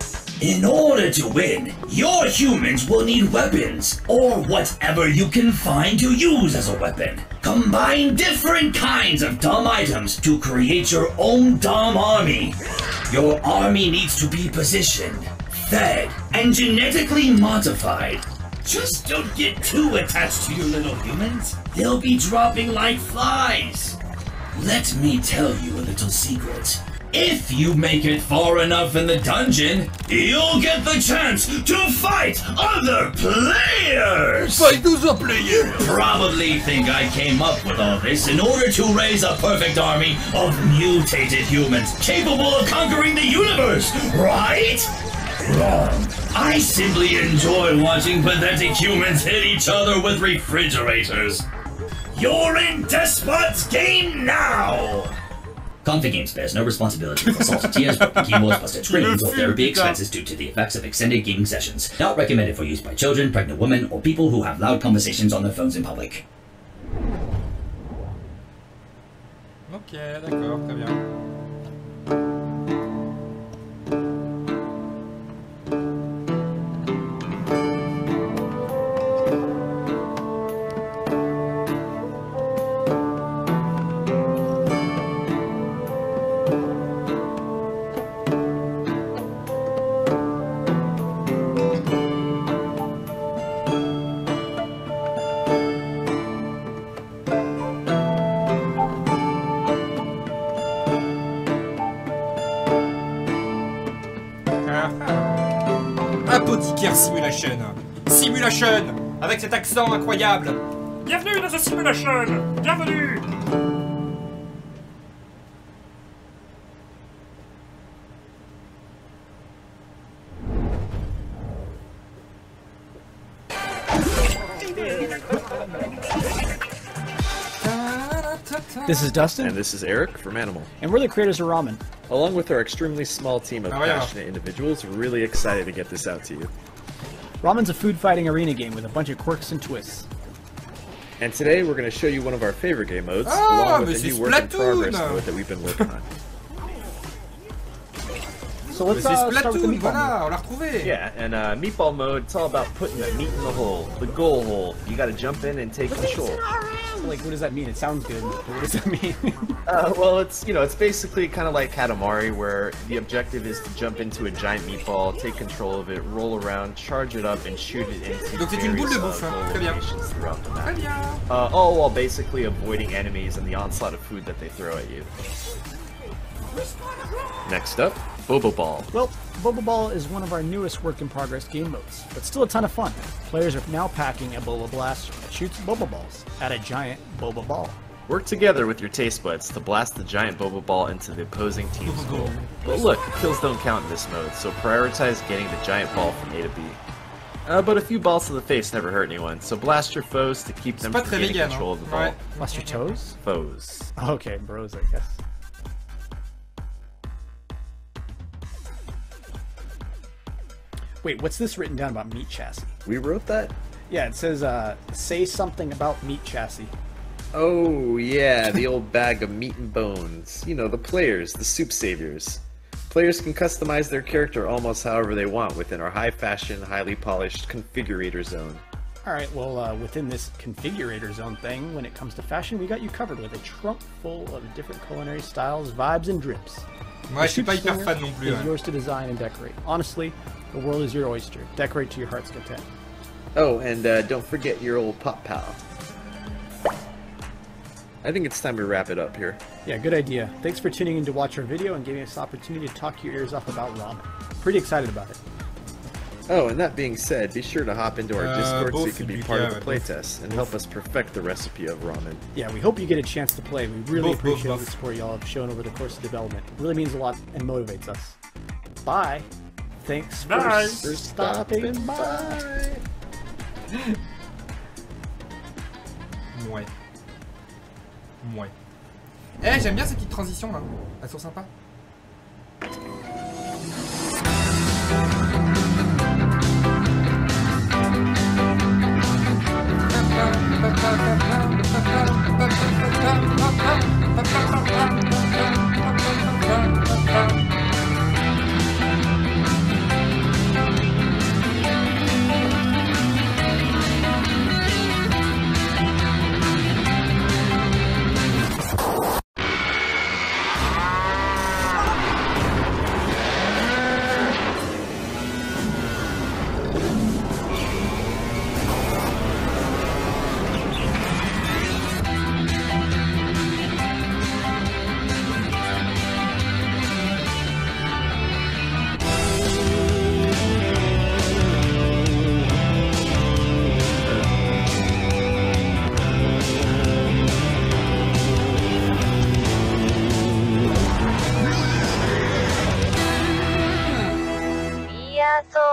In order to win, your humans will need weapons, or whatever you can find to use as a weapon. Combine different kinds of dumb items to create your own dumb army. Your army needs to be positioned, fed, and genetically modified. Just don't get too attached to your little humans. They'll be dropping like flies. Let me tell you a little secret. If you make it far enough in the dungeon, you'll get the chance to fight other players! Fight other players! You probably think I came up with all this in order to raise a perfect army of mutated humans capable of conquering the universe, right? Wrong. I simply enjoy watching pathetic humans hit each other with refrigerators. You're in Despot's game now! Config Games bears no responsibility for assaulted tears, broken keyboards, busted screens, or therapy expenses due to the effects of extended gaming sessions. Not recommended for use by children, pregnant women, or people who have loud conversations on their phones in public. Ok, d'accord, très bien. Apothicaire Simulation. Simulation avec cet accent incroyable. Bienvenue dans The Simulation. Bienvenue. This is Dustin. And this is Eric from Animal. And we're the creators of Ramen. Along with our extremely small team of passionate individuals, we're really excited to get this out to you. Ramen's a food-fighting arena game with a bunch of quirks and twists. And today we're going to show you one of our favorite game modes, along with a new work-in-progress mode that we've been working on. So let's start with the meatball mode. Yeah, and meatball mode, it's all about putting the meat in the hole, the goal hole. You got to jump in and take control. Like, what does that mean? It sounds good, but what does that mean? Well, it's it's basically kind of like Katamari, where the objective is to jump into a giant meatball, take control of it, roll around, charge it up, and shoot it into various locations throughout the map. All while basically avoiding enemies and the onslaught of food that they throw at you. Next up, Boba Ball. Well, Boba Ball is one of our newest work-in-progress game modes, but still a ton of fun. Players are now packing a Boba Blaster that shoots Boba Balls at a giant Boba Ball. Work together with your taste buds to blast the giant Boba Ball into the opposing team's goal. But look, kills don't count in this mode, so prioritize getting the giant ball from A to B. But a few balls to the face never hurt anyone, so blast your foes to keep them from getting control of the ball. Blast your toes? Foes. Okay, bros, I guess. Wait, what's this written down about meat chassis? We wrote that? Yeah, it says, say something about meat chassis. Oh, yeah, the old bag of meat and bones. You know, the players, the soup saviors. Players can customize their character almost however they want within our high-fashion, highly polished configurator zone. Alright, well, within this configurator zone thing, when it comes to fashion, we got you covered with a trunk full of different culinary styles, vibes, and drips. Moi, je suis pas hyper fan non plus. It's yours to design and decorate. Honestly, the world is your oyster. Decorate to your heart's content. Oh, and don't forget your old pop pal. I think it's time to wrap it up here. Yeah, good idea. Thanks for tuning in to watch our video and giving us the opportunity to talk your ears off about ramen. Pretty excited about it. Oh, and that being said, be sure to hop into our Discord so you can be part of the playtest and help us perfect the recipe of ramen. Yeah, we hope you get a chance to play. We really appreciate the support y'all have shown over the course of development. It really means a lot and motivates us. Bye! Thanks for stopping by! Ouais. Ouais. Eh, j'aime bien ces petites transitions là. Elles sont sympas.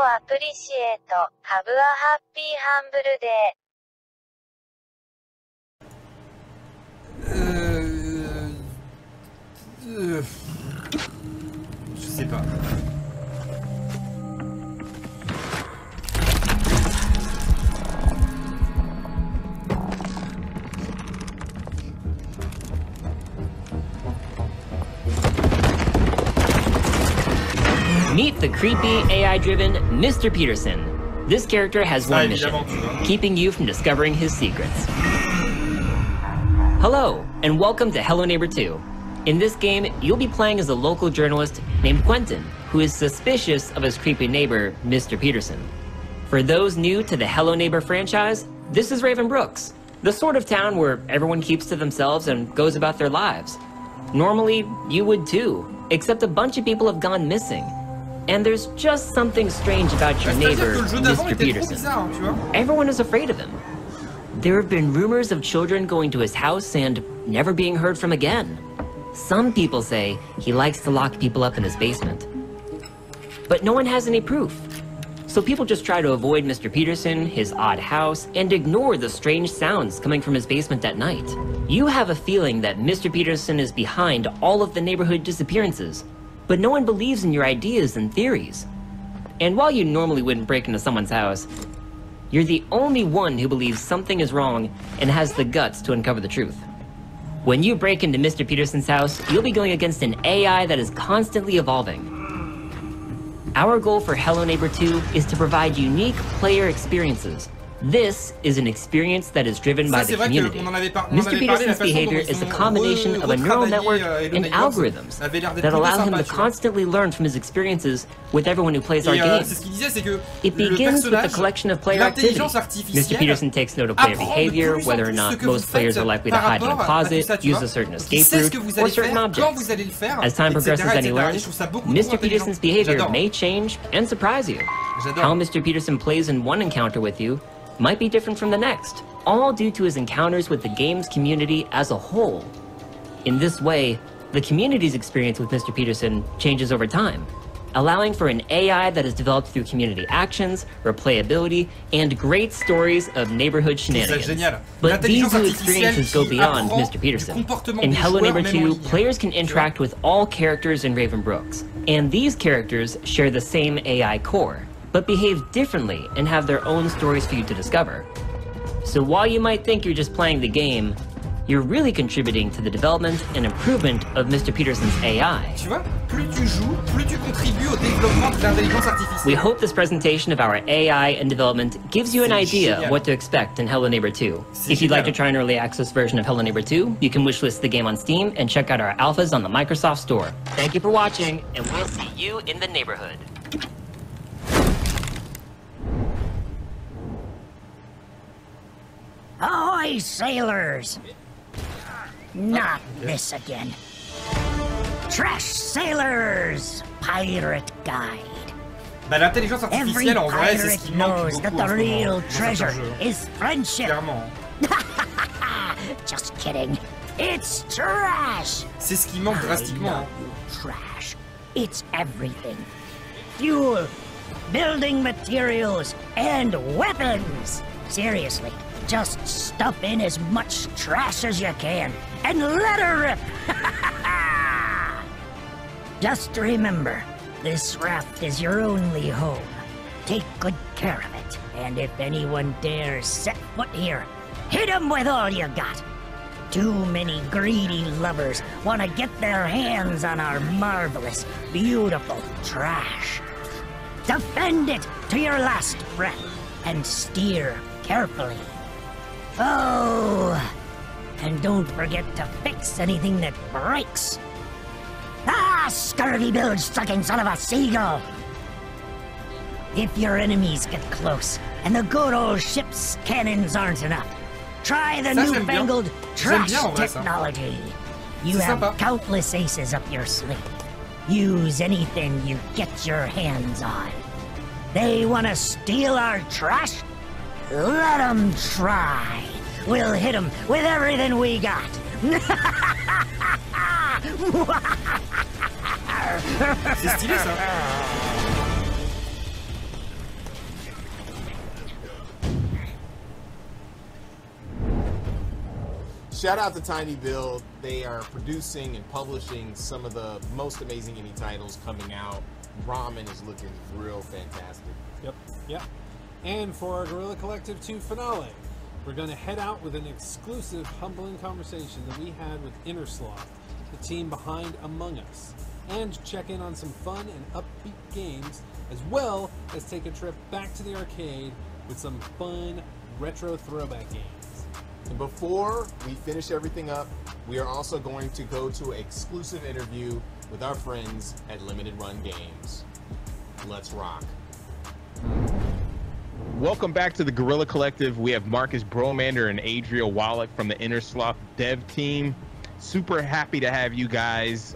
appreciate. Have a happy humble day. Je sais pas. Meet the creepy, AI-driven Mr. Peterson. This character has one mission, keeping you from discovering his secrets. Hello, and welcome to Hello Neighbor 2. In this game, you'll be playing as a local journalist named Quentin, who is suspicious of his creepy neighbor, Mr. Peterson. For those new to the Hello Neighbor franchise, this is Raven Brooks, the sort of town where everyone keeps to themselves and goes about their lives. Normally, you would too, except a bunch of people have gone missing. And there's just something strange about your neighbor, Mr. Peterson. Everyone is afraid of him. There have been rumors of children going to his house and never being heard from again. Some people say he likes to lock people up in his basement. But no one has any proof. So people just try to avoid Mr. Peterson, his odd house, and ignore the strange sounds coming from his basement at night. You have a feeling that Mr. Peterson is behind all of the neighborhood disappearances, but no one believes in your ideas and theories. And while you normally wouldn't break into someone's house, you're the only one who believes something is wrong and has the guts to uncover the truth. When you break into Mr. Peterson's house, you'll be going against an AI that is constantly evolving. Our goal for Hello Neighbor 2 is to provide unique player experiences. This is an experience that is driven by the community. Mr. Peterson's behavior is a combination of a neural network and algorithms that allow him to constantly learn from his experiences with everyone who plays our games. It begins with a collection of player activities. Mr. Peterson takes note of player behavior, whether or not most players are likely to hide in a closet, use a certain escape route, or certain objects. As time progresses and he learns, Mr. Peterson's behavior may change and surprise you. How Mr. Peterson plays in one encounter with you might be different from the next, all due to his encounters with the game's community as a whole. In this way, the community's experience with Mr. Peterson changes over time, allowing for an AI that is developed through community actions, replayability, and great stories of neighborhood shenanigans. But these new experiences go beyond Mr. Peterson. In Hello Neighbor 2, players can interact with all characters in Raven Brooks, and these characters share the same AI core, but behave differently and have their own stories for you to discover. So while you might think you're just playing the game, you're really contributing to the development and improvement of Mr. Peterson's AI. Tu vois, plus tu joues, plus tu contribues au développement de l'intelligence artificielle. We hope this presentation of our AI and development gives you an idea of what to expect in Hello Neighbor 2. If you'd like to try an early access version of Hello Neighbor 2, you can wishlist the game on Steam and check out our alphas on the Microsoft Store. Thank you for watching, and we'll see you in the neighborhood. Ahoy, sailors! Not this again. Trash Sailors! Pirate Guide. Bah, l'intelligence artificielle, en vrai, c'est ce qui manque beaucoup that the real treasure is friendship. Clairement. Just kidding. It's trash. C'est ce qui manque drastiquement. Trash. It's everything. Fuel, building materials, and weapons. Seriously. Just stuff in as much trash as you can, and let her rip! Just remember, this raft is your only home. Take good care of it, and if anyone dares set foot here, hit them with all you got. Too many greedy lovers want to get their hands on our marvelous, beautiful trash. Defend it to your last breath, and steer carefully. Oh, and don't forget to fix anything that breaks. Ah, scurvy bilge-sucking son of a seagull! If your enemies get close, and the good old ship's cannons aren't enough, try the newfangled trash technology. You have countless aces up your sleeve. Use anything you get your hands on. They want to steal our trash? Let them try. We'll hit them with everything we got. C'est stylé ça. shout out to Tiny Build. They are producing and publishing some of the most amazing indie titles coming out. Ramen is looking real fantastic. Yep. And for our Guerrilla Collective 2 finale, we're going to head out with an exclusive, humbling conversation that we had with Innersloth, the team behind Among Us, and check in on some fun and upbeat games, as well as take a trip back to the arcade with some fun retro throwback games. And before we finish everything up, we are also going to go to an exclusive interview with our friends at Limited Run Games. Let's rock. Welcome back to the Guerrilla Collective. We have Marcus Bromander and Adriel Wallach from the Innersloth dev team. Super happy to have you guys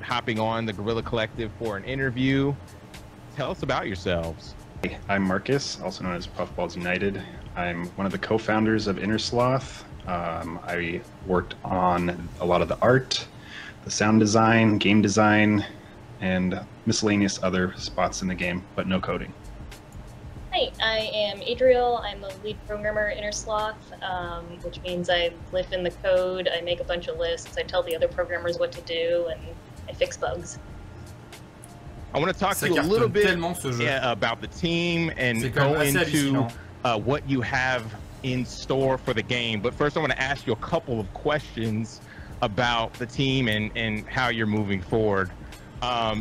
hopping on the Guerrilla Collective for an interview. Tell us about yourselves. Hey, I'm Marcus, also known as Puffballs United. I'm one of the co-founders of Innersloth. I worked on a lot of the art, the sound design, game design, and miscellaneous other spots in the game, but no coding. Hi, I am Adriel. I'm the lead programmer at Innersloth, which means I live in the code, I make a bunch of lists, I tell the other programmers what to do, and I fix bugs. I want to talk to you a little bit about the team and go into what you have in store for the game. But first I want to ask you a couple of questions about the team and how you're moving forward.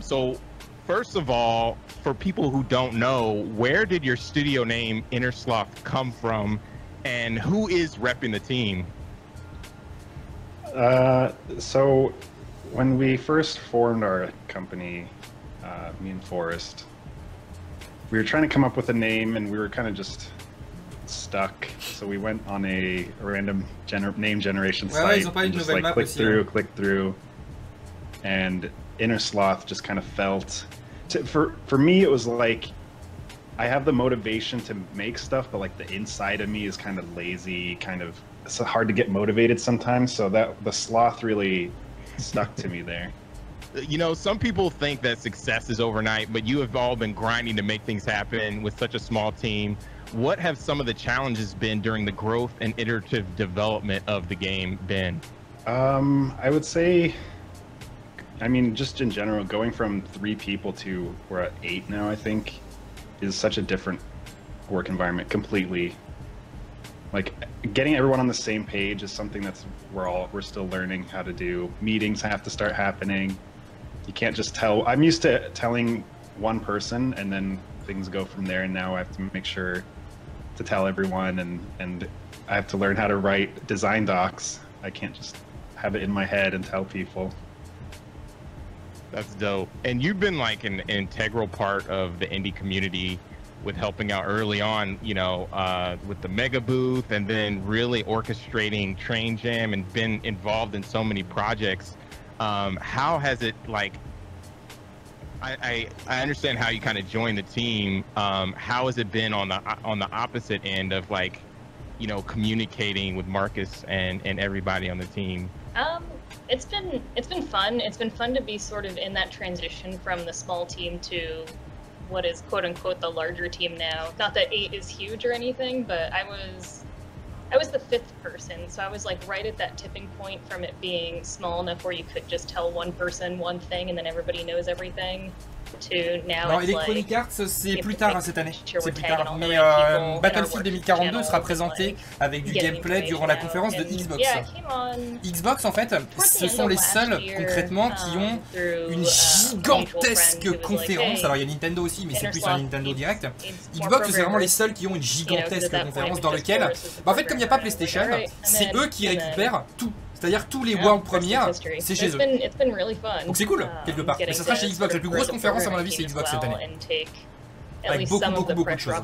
So first of all, for people who don't know, where did your studio name Innersloth come from, and who is repping the team? So when we first formed our company, me and Forrest, we were trying to come up with a name and we were kind of just stuck. So we went on a random name generation site and just like click through, and Innersloth just kind of felt, for me it was like, I have the motivation to make stuff, but like the inside of me is kind of lazy, it's hard to get motivated sometimes. So that the sloth really stuck to me there. You know, some people think that success is overnight, but you have all been grinding to make things happen with such a small team. What have some of the challenges been during the growth and iterative development of the game been? I would say, I mean, just in general, going from 3 people to we're at 8 now, I think, is such a different work environment completely. Like, getting everyone on the same page is something that's we're still learning how to do. Meetings have to start happening. You can't just tell. I'm used to telling one person and then things go from there, and now I have to make sure to tell everyone, and I have to learn how to write design docs. I can't just have it in my head and tell people. That's dope. And you've been like an integral part of the indie community with helping out early on, you know, with the Mega Booth, and then really orchestrating Train Jam and been involved in so many projects. How has it, like, I understand how you kind of joined the team. How has it been on the opposite end of, like, you know, communicating with Marcus and everybody on the team? It's been fun. It's been fun to be sort of in that transition from the small team to what is quote unquote the larger team now. Not that 8 is huge or anything, but I was the 5th person, so I was like right at that tipping point from it being small enough where you could just tell one person one thing and then everybody knows everything, to now. Alors Electronic Arts, c'est plus tard cette année, c'est plus tard, mais Battlefield 2042 sera présenté avec du gameplay durant la conférence de Xbox. Xbox, en fait, ce sont les seuls concrètement qui ont une gigantesque conférence. Alors il y a Nintendo aussi, mais c'est plus un Nintendo Direct. Xbox, c'est vraiment les seuls qui ont une gigantesque conférence dans laquelle, en fait, comme il n'y a pas PlayStation, c'est eux qui récupèrent tout. C'est-à-dire tous les World Premières, c'est chez eux. Donc c'est cool, quelque part. Mais ça sera chez Xbox. La plus grosse conférence, à mon avis, c'est Xbox cette année. Avec beaucoup de choses.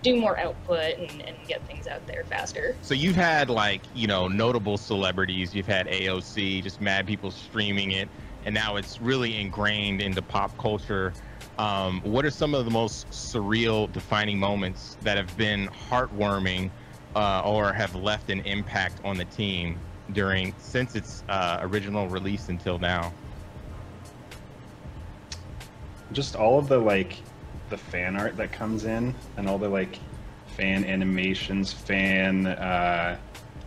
Do more output and get things out there faster. So you've had, like, you know, notable celebrities. You've had AOC, just mad people streaming it, and now it's really ingrained into pop culture. What are some of the most surreal, defining moments that have been heartwarming or have left an impact on the team since its original release until now? Just all of the, like, the fan art that comes in and all the, like, fan animations, fan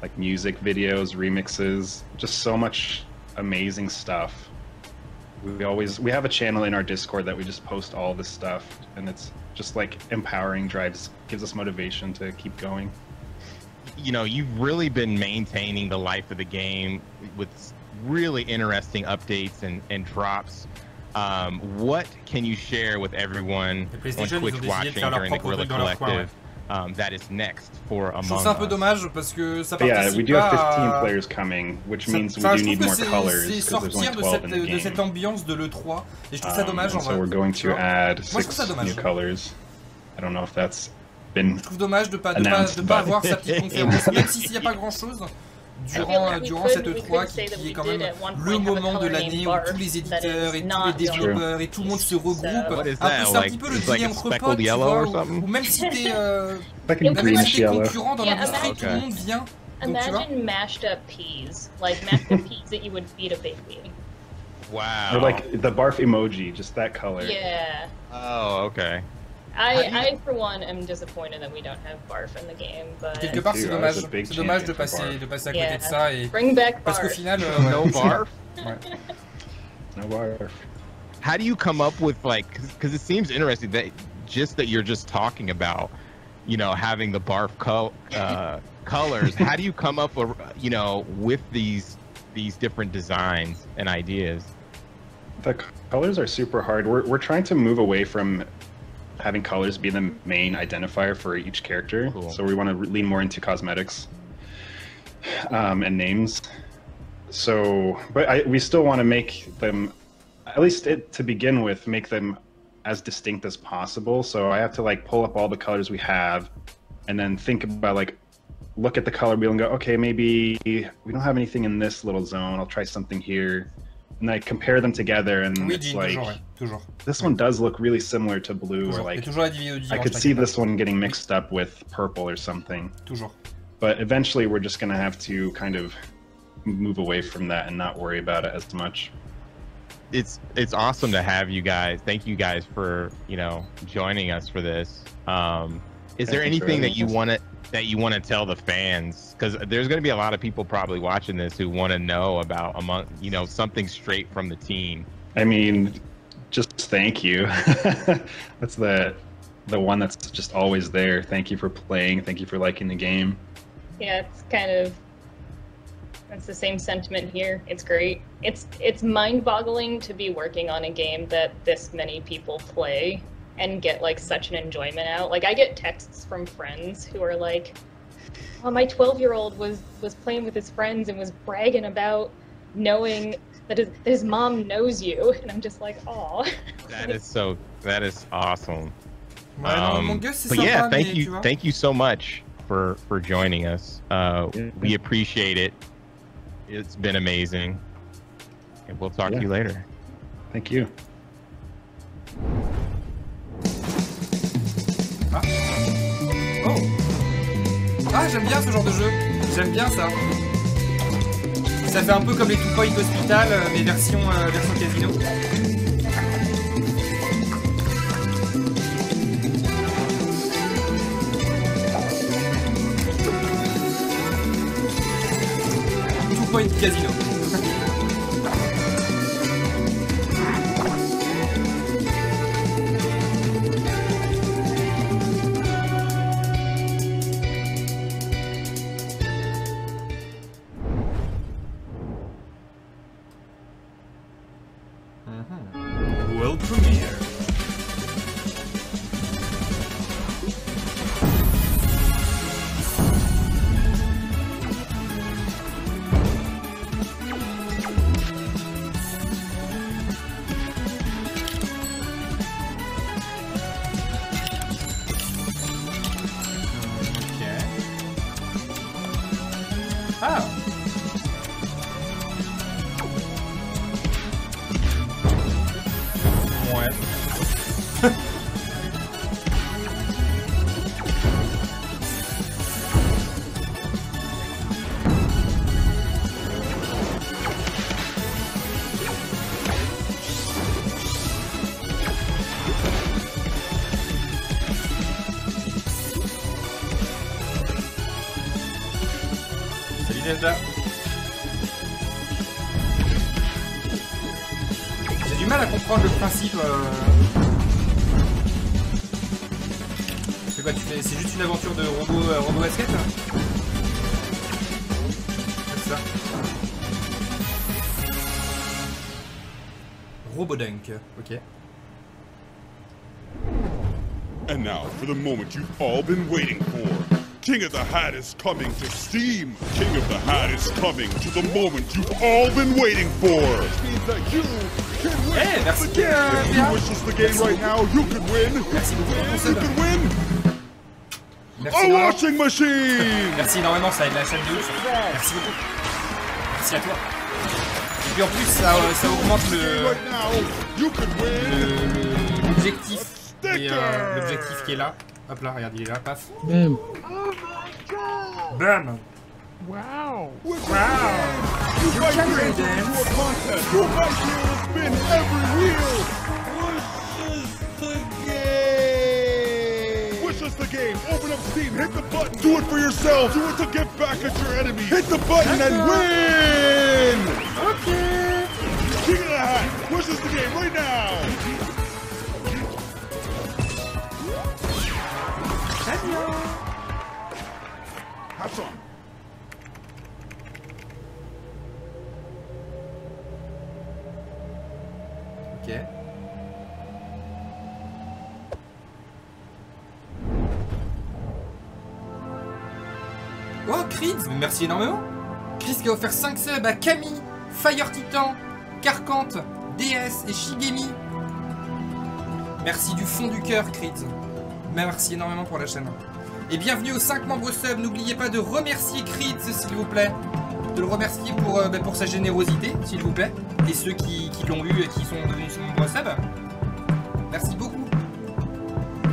like music videos, remixes, just so much amazing stuff. We have a channel in our Discord that we just post all this stuff, and it's just like empowering, gives us motivation to keep going. You know, you've really been maintaining the life of the game with really interesting updates and drops. What can you share with everyone on Twitch watching during the Guerrilla Collective that is next for Among Us? Je trouve ça un peu dommage parce que ça participe yeah, we do have 15 players coming, which means we do need more colors because there's only 12 in the game. De cette ambiance de l'E3 et je trouve ça dommage en vrai. So we're going to add 6 new colors. I don't know if that's been. Je trouve dommage de pas avoir sa petite conférence, même s'il n'y a pas grand chose. Durant cette E3 qui est quand même le moment de l'année où tous les éditeurs et tous les développeurs et tout le monde se regroupe, c'est un petit peu le dîner entre potes, tu vois, ou même si t'es concurrent dans l'industrie, tout le monde vient. Imagine mashed up peas, like mashed up peas that you would feed a baby. Wow. Or like the barf emoji, just that color. Yeah. Oh, okay. I for one am disappointed that we don't have barf in the game, but quelque part c'est dommage de passer à côté de ça et bring back parce qu'au final no barf. No barf. How do you come up with like because it seems interesting that you're just talking about, you know, having the barf colors. How do you come up with these different designs and ideas? The colors are super hard. We're trying to move away from having colors be the main identifier for each character. Cool. So we want to lean more into cosmetics and names. So, but we still want to make them, at least to begin with, make them as distinct as possible. So I have to like pull up all the colors we have and then think about like, look at the color wheel and go, okay, maybe we don't have anything in this little zone. I'll try something here. And I compare them together, and it's like this one does look really similar to blue, or like I could see this one getting mixed up with purple or something. But eventually, we're just gonna have to kind of move away from that and not worry about it as much. It's awesome to have you guys. Thank you guys for joining us for this. Is there anything that you want to tell the fans? Because there's going to be a lot of people probably watching this who want to know about something straight from the team. I mean, just thank you. That's the one that's just always there. Thank you for playing. Thank you for liking the game. Yeah, that's the same sentiment here. It's great. It's mind-boggling to be working on a game that this many people play and get like such an enjoyment out. Like I get texts from friends who are like, "Oh, my 12-year-old was playing with his friends and was bragging about knowing that his mom knows you," and I'm just like, "Aw." That is awesome. But yeah, thank you so much for joining us. We appreciate it. It's been amazing, and we'll talk to you later. Thank you. Ah, j'aime bien ce genre de jeu. J'aime bien ça. Ça fait un peu comme les 2 Point Hospital, mais version casino. Two Point Casino. World premiere. Nejda. J'ai du mal à comprendre le principe. C'est quoi, tu fais? C'est juste une aventure de robot basket là? C'est ça. Robodunk, ok. And now for the moment you've all been waiting for. King of the Hat is coming to Steam. King of the Hat is coming to the moment you've all been waiting for. Which means that you can win. Hey, merci the game. If you wish us the game right now, you can win. Merci beaucoup. You can win. Merci a washing machine. Merci énormément, ça aide la chaîne de ouf. Merci beaucoup. Merci à toi. Et puis en plus, ça augmente l'objectif. Et l'objectif qui est là. Hop là, regarde, il est là, paf. Bam. Bam. Wow. Wow. You might be able to do a contest. You might be able to spin every wheel. Wish us the game. Open up Steam, hit the button. Do it for yourself. Do it to get back at your enemy. Hit the button and win. Okay. King of the Hat. Wish us the game right now. Have fun. Ok. Oh, Krids, merci énormément. Chris qui a offert 5 subs à Camille, Fire Titan, Carcante, DS et Shigemi. Merci du fond du cœur, Krids. Merci énormément pour la chaîne. Et bienvenue aux 5 membres sub. N'oubliez pas de remercier Krids, s'il vous plaît. De le remercier pour sa générosité, s'il vous plaît. Et ceux qui l'ont vu et qui sont devenus membres sub. Merci beaucoup.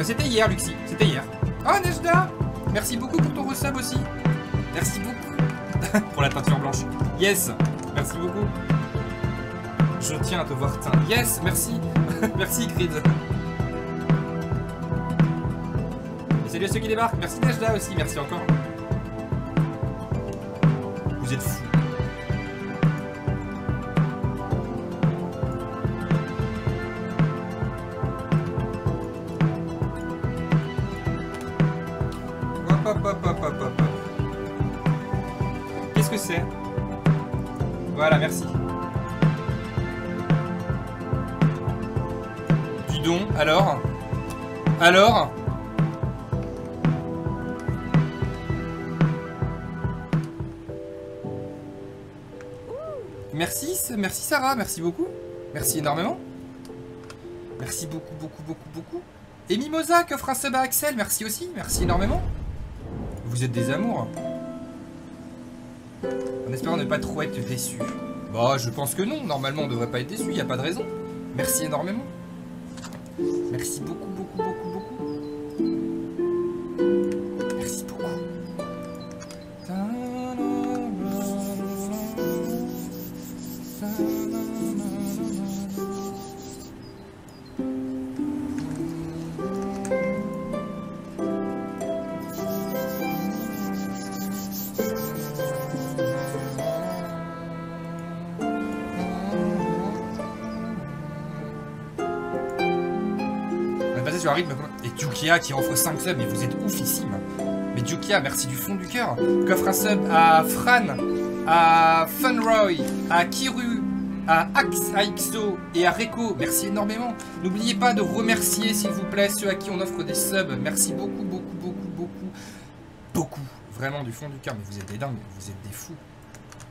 C'était hier, Luxi. C'était hier. Oh, Nejda, merci beaucoup pour ton resub aussi. Merci beaucoup. Pour la teinture blanche. Yes. Merci beaucoup. Je tiens à te voir teint. Yes, merci. Merci, Krids. Salut à ceux qui débarquent, merci Nejda aussi, merci encore. Vous êtes fous. Hop. Qu'est-ce que c'est? Voilà, merci. Du don, alors? Merci Sarah, merci beaucoup. Merci énormément. Merci beaucoup. Et Mimosa qui offre un sub à Axel, merci aussi, merci énormément. Vous êtes des amours. En espérant ne pas trop être déçu. Bah, je pense que non, normalement on devrait pas être déçu, il n'y a pas de raison. Merci énormément. Merci beaucoup. Merci beaucoup. Sur un rythme. Et Dukia qui offre 5 subs, mais vous êtes oufissime. Mais Dukia, merci du fond du cœur. Qui offre un sub à Fran, à Funroy, à Kiru, à Axo et à Reko. Merci énormément. N'oubliez pas de remercier, s'il vous plaît, ceux à qui on offre des subs. Merci beaucoup. Vraiment du fond du cœur. Mais vous êtes des dingues, vous êtes des fous.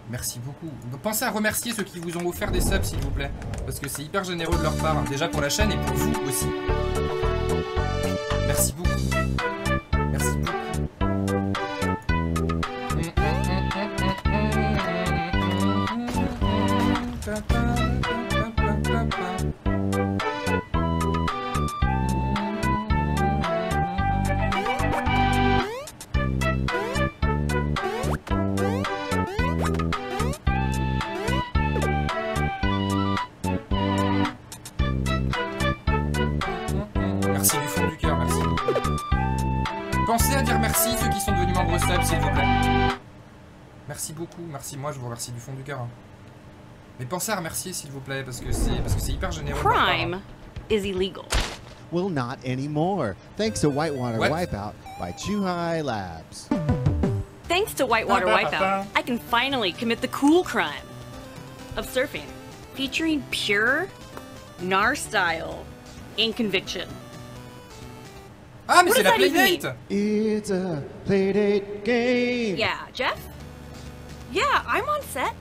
Merci beaucoup. Pensez à remercier ceux qui vous ont offert des subs, s'il vous plaît. Parce que c'est hyper généreux de leur part. Déjà pour la chaîne et pour vous aussi. Merci beaucoup. Merci beaucoup. Merci du fond du cœur, merci. Pensez à dire merci ceux qui sont devenus membres sub, s'il vous plaît. Merci beaucoup, merci. Moi, je vous remercie du fond du cœur. Hein. Mais pensez à remercier, s'il vous plaît, parce que c'est hyper généreux. Crime is illegal. Well, not anymore. Thanks to Whitewater Wipeout by Chuhai Labs. Thanks to Whitewater Wipeout, I can finally commit the cool crime of surfing, featuring pure Gnar style in Conviction. Ah, mais c'est la Playdate! It's a Playdate game! Yeah, Jeff? Yeah, I'm on set.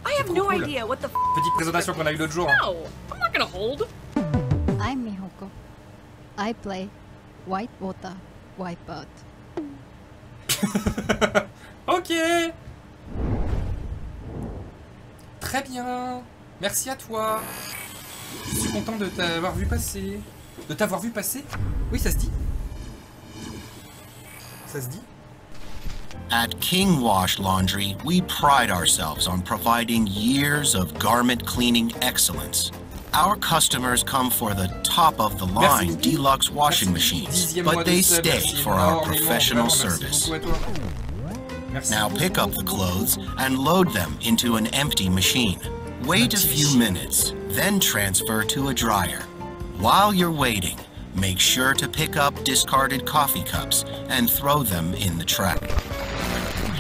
I have no idea what the Petite présentation qu'on a eu l'autre jour. No, I'm not gonna hold. I'm Mihoko. I play Whitewater Wipeout. Ok. Très bien. Merci à toi. Je suis content de t'avoir vu passer. De t'avoir vu passer? Oui, ça se dit. Ça se dit. At King Wash Laundry, we pride ourselves on providing years of garment cleaning excellence. Our customers come for the top-of-the-line deluxe washing machines, but they stay for our professional service. Now pick up the clothes and load them into an empty machine. Wait a few minutes, then transfer to a dryer. While you're waiting, make sure to pick up discarded coffee cups and throw them in the trash.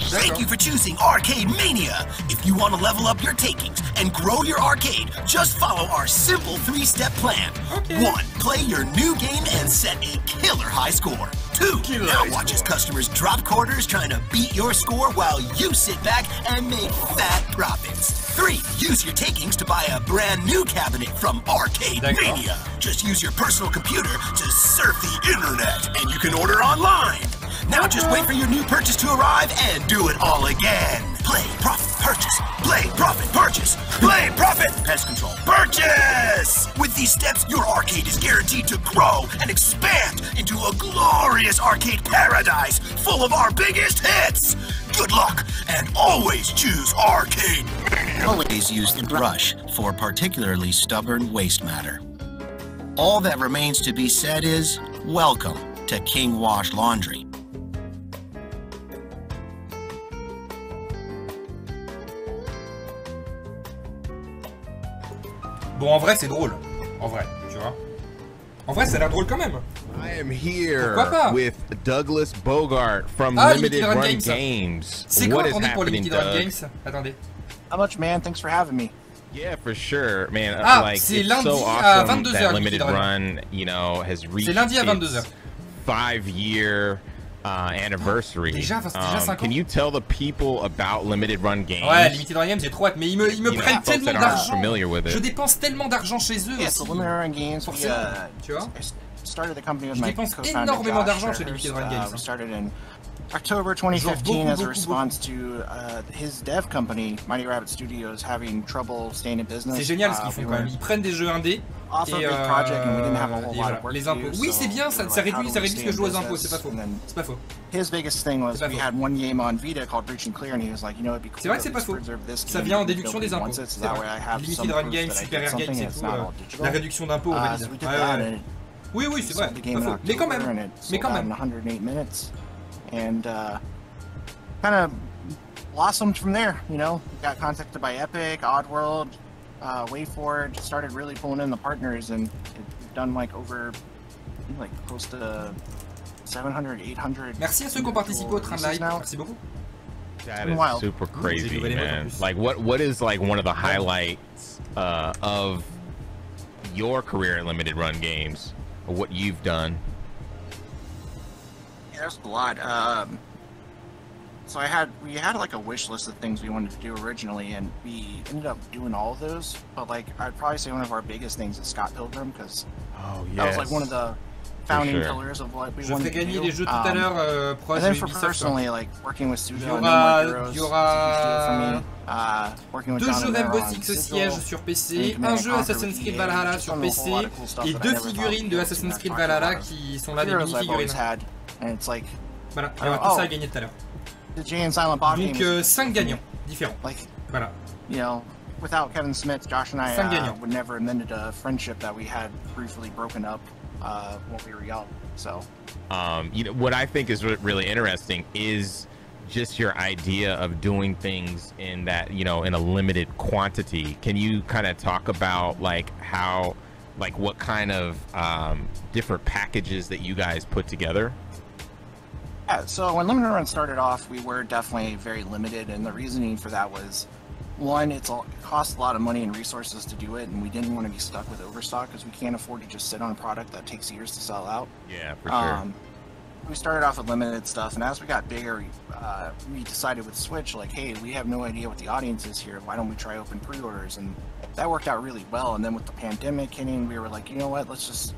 Thank you for choosing Arcade Mania! If you want to level up your takings and grow your arcade, just follow our simple 3-step plan. 1. Play your new game and set a killer high score. 2. Now watch as customers drop quarters trying to beat your score while you sit back and make fat profits. 3. Use your takings to buy a brand new cabinet from Arcade Mania. Just use your personal computer to surf the internet, and you can order online. Now just wait for your new purchase to arrive and do it all again. Play, profit, purchase. Play, profit, purchase. Play, profit, pest control, purchase! With these steps, your arcade is guaranteed to grow and expand into a glorious arcade paradise full of our biggest hits. Good luck, and always choose Arcade Mania. Always use the brush for particularly stubborn waste matter. All that remains to be said is, welcome to King Wash Laundry. Bon, en vrai, c'est drôle. En vrai, tu vois. En vrai, ça a l'air drôle quand même. I am here with Douglas Bogart from Limited Run Games. C'est quoi, attendez, pour Limited Run Games? Attendez. How much, man? Thanks for having me. Yeah, for sure, man. Ah, like, c'est it's lundi so à awesome 22h. That Limited Run, you know, has reached lundi à 22h. its 5-year anniversary. Déjà 5 ans. Can you tell the people about Limited Run Games? Ouais, Limited Run Games, j'ai trop hâte, mais ils me prennent tellement d'argent. Je dépense tellement d'argent chez eux aussi. Limited Run Games, tu vois? Started the company with je my dépense énormément d'argent chez Limited Run Games. We started in October 2015 as a response to his dev company, Mighty Rabbit Studios, having trouble staying in business. C'est génial ce qu'ils font quand même. Ils prennent des jeux indés. Et voilà, les impôts. Oui, c'est bien, ça réduit ce que je dois aux impôts, c'est pas faux. C'est pas faux. His biggest thing was we had one game on Vita called Breach and Clear, and he was like, you know, it'd be cool. C'est vrai que c'est pas faux. Ça vient en déduction des impôts. Limited Run Games, Super Rare Games et tout. La réduction d'impôts, on va dire. Oui, c'est vrai. Mais quand même. Mais quand même. 108 minutes, and kind of blossomed from there. You know, got contacted by Epic, Oddworld. WayForward, started really pulling in the partners, and we've done like over, like close to 700, 800. Merci à ceux qui ont participé au train de live. Merci beaucoup. That is super crazy, man. Like, what is like one of the highlights of your career at Limited Run Games, or what you've done? Yeah, there's a lot. So we had like a wish list of things we wanted to do originally, and we ended up doing all of those. But like, I'd probably say one of our biggest things is Scott Pilgrim, because that was like one of the founding pillars of what we wanted to do. Les jeux tout à l'heure, and then for personally, like working with Studio and No More Heroes, il y aura working with 2 jeux Rainbow Six Siege sur PC, un jeu Assassin's Creed Valhalla sur PC, et 2 figurines de Assassin's Creed Valhalla qui sont là, des mini-figurines. Voilà, il y aura tout ça à gagner tout à l'heure. Donc 5 gagnants différents. Voilà. You know, without Kevin Smith, Josh and I would never have ended a friendship that we had briefly broken up when we were young. So, you know, what I think is really interesting is just your idea of doing things in that, you know, in a limited quantity. Can you kind of talk about like how, like what kind of different packages that you guys put together? Yeah, so when Limited Run started off, we were definitely very limited, and the reasoning for that was, one, it costs a lot of money and resources to do it, and we didn't want to be stuck with overstock because we can't afford to just sit on a product that takes years to sell out. Yeah, for sure. We started off with limited stuff, and as we got bigger, we decided with Switch, like, hey, we have no idea what the audience is here. Why don't we try open pre-orders? And that worked out really well. And then with the pandemic hitting, we were like, you know what, let's just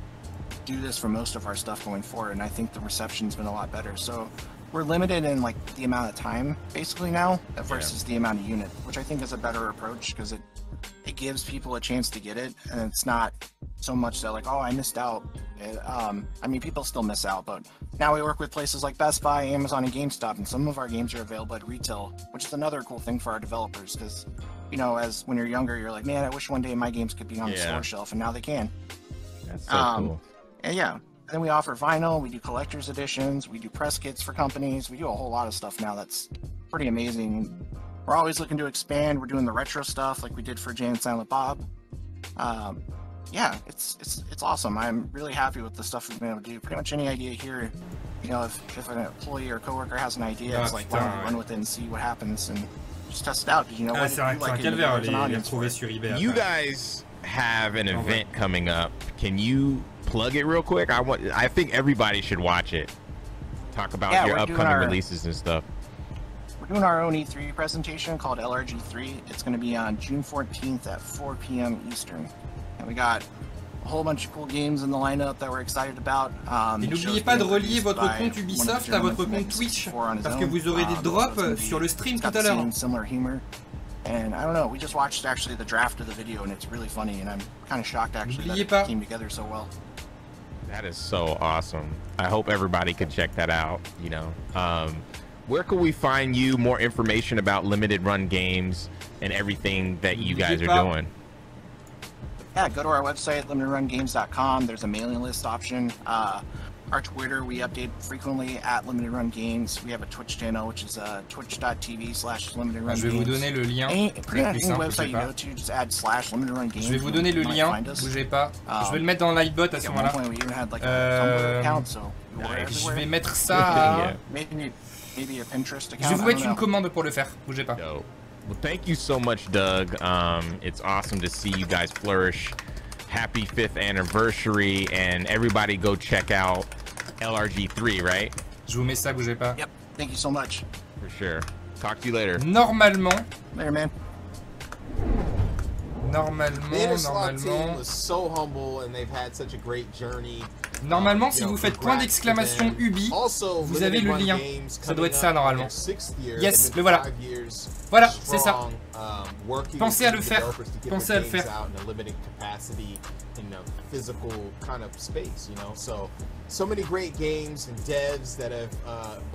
do this for most of our stuff going forward. And I think the reception's been a lot better. So we're limited in like the amount of time basically now versus the amount of unit, which I think is a better approach because it gives people a chance to get it, and it's not so much that like, oh, I missed out. I mean, people still miss out, but now we work with places like Best Buy, Amazon, and GameStop, and some of our games are available at retail, which is another cool thing for our developers because, you know, as when you're younger, you're like, man, I wish one day my games could be on the store shelf, and now they can. That's so cool. And yeah, then we offer vinyl, we do collector's editions, we do press kits for companies, we do a whole lot of stuff now that's pretty amazing. We're always looking to expand. We're doing the retro stuff like we did for Jay and Silent Bob. Yeah, it's awesome. I'm really happy with the stuff we've been able to do. Pretty much any idea here, you know, if an employee or coworker has an idea, it's like, why don't we run with it and see what happens and just test it out. You know, what you guys have an event coming up. Can you plug it real quick? I think everybody should watch it. Talk about your upcoming releases and stuff. We're doing our own E3 presentation called LRG3. It's going to be on June 14th at 4 p.m. Eastern. And we got a whole bunch of cool games in the lineup that we're excited about. Et n'oubliez pas de relier votre compte Ubisoft à votre compte Twitch, parce que vous aurez des drops sur le stream tout à l'heure. Similar humor. And I don't know, we just watched actually the draft of the video, and it's really funny, and I'm kind of shocked actually that it came together so well. That is so awesome. I hope everybody can check that out, you know. Where can we find you, more information about Limited Run Games and everything that you guys are doing? Yeah, go to our website, limitedrungames.com. There's a mailing list option. Our Twitter, we update frequently at Limited Run Games. We have a Twitch channel, which is twitch.tv/limitedrungames. Je vais vous donner le lien. Pretty much any website you go to, just add /limitedrungames. Je vais vous donner le lien. Bougez pas. Je vais le mettre dans l'iBot à ce moment-là. Je vais mettre ça. Maybe a Pinterest account. Je vais vous mettre une commande pour le faire. Bougez pas. Well, thank you so much, Doug. It's awesome to see you guys flourish. Happy 5th anniversary, and everybody go check out LRG3, right? Je vous mets ça, bougez pas. Yep. Thank you so much. For sure. Talk to you later. Normalement. Later, man. Normalement. Was so humble, and they've had such a great journey. Normalement, si vous faites point d'exclamation Ubi, vous avez le lien. Ça doit être ça normalement. Yes, le voilà. Voilà, c'est ça. Pensez à le faire. Pensez à le faire. Physical kind of space, you know. So many great games and devs that have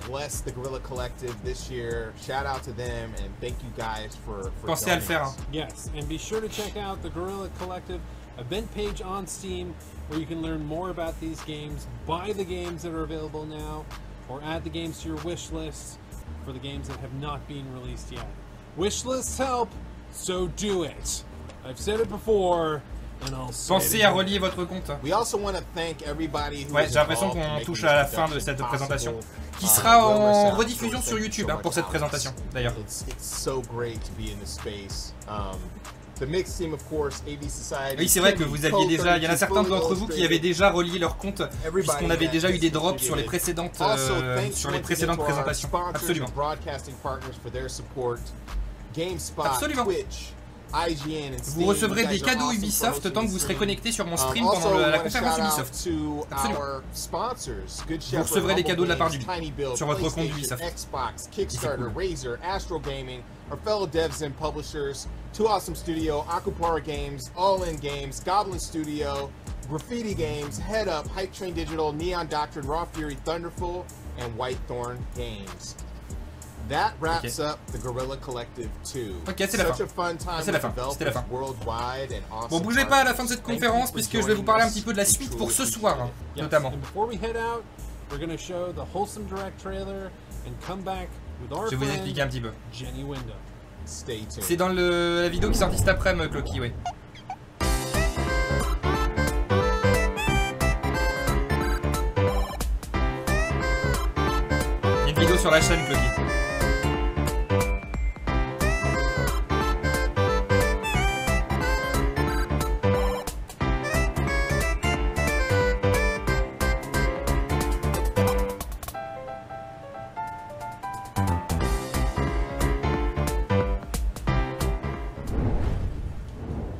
blessed the Guerrilla Collective this year. Shout out to them, and thank you guys for Pensez à le faire. Yes, and be sure to check out the Guerrilla Collective event page on Steam, where you can learn more about these games, buy the games that are available now, or add the games to your wish list for the games that have not been released yet. Wish lists help, so do it. I've said it before. Pensez à relier votre compte. Ouais, j'ai l'impression qu'on touche à la fin de cette présentation, qui sera en rediffusion sur YouTube pour cette présentation d'ailleurs. Oui, c'est vrai que vous aviez déjà, il y en a certains d'entre vous qui avaient déjà relié leur compte, puisqu'on avait déjà eu des drops sur les précédentes présentations. Absolument. Absolument. Vous recevrez des cadeaux Ubisoft tant que vous serez connecté sur mon stream pendant la conférence Ubisoft. Absolument. Vous recevrez des cadeaux de la part d'Ubi sur votre compte Ubisoft. Xbox, Kickstarter, Razer, Astro Gaming, our fellow devs and publishers, Two Awesome Studio, Akupara Games, All In Games, Goblin Studio, Graffiti Games, Head Up, Hype Train Digital, Neon Doctrine, Raw Fury, Thunderful, and Whitethorn Games. That wraps up the Guerrilla Collective 2. Ok, c'est la fin. C'est la fin. C'était la fin. Bon, bougez pas à la fin de cette conférence, puisque je vais vous parler un petit peu de la suite pour ce soir, notamment. Before we head out, we're going to show the Wholesome Direct trailer and come back Je vais vous expliquer un petit peu. Jenny Wyndham. Stay tuned. C'est dans la vidéo qui est sortie cet après-midi, Clocky, oui. Il y a une vidéo sur la chaîne, Clocky.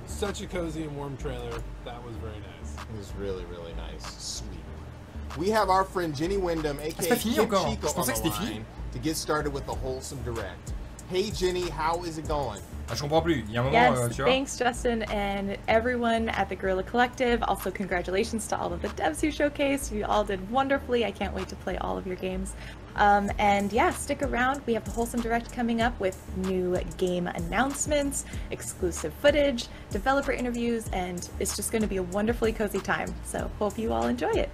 Such a cozy and warm trailer. That was very nice. It was really, really nice. Sweet. We have our friend Jenny Wyndham, aka Kid Chico, on the line to get started with the Wholesome Direct. Hey Jenny, how is it going? Ah, je comprends plus. Il y a un moment, tu vois. Thanks Justin and everyone at the Guerrilla Collective. Also congratulations to all of the devs who showcased. You all did wonderfully. I can't wait to play all of your games. And yeah, stick around. We have the Wholesome Direct coming up with new game announcements, exclusive footage, developer interviews, and it's just going to be a wonderfully cozy time. So hope you all enjoy it.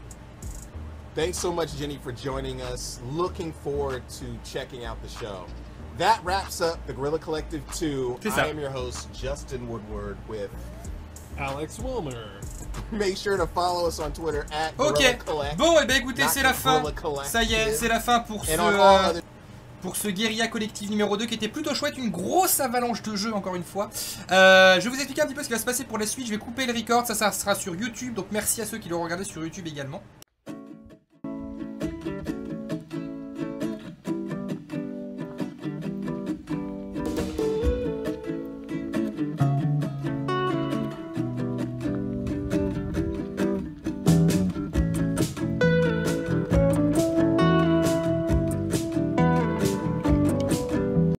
Thanks so much, Jenny, for joining us. Looking forward to checking out the show. That wraps up the Guerrilla Collective 2. I am your host, Justin Woodward, with Alex Wilmer. Make sure to follow us on Twitter at Ok, bon, et ben écoutez, c'est la fin. Ça y est, c'est la fin pour ce Guerrilla Collective numéro 2 qui était plutôt chouette, une grosse avalanche de jeux encore une fois. Je vais vous expliquer un petit peu ce qui va se passer pour la suite. Je vais couper le record, ça sera sur YouTube, donc merci à ceux qui l'ont regardé sur YouTube également.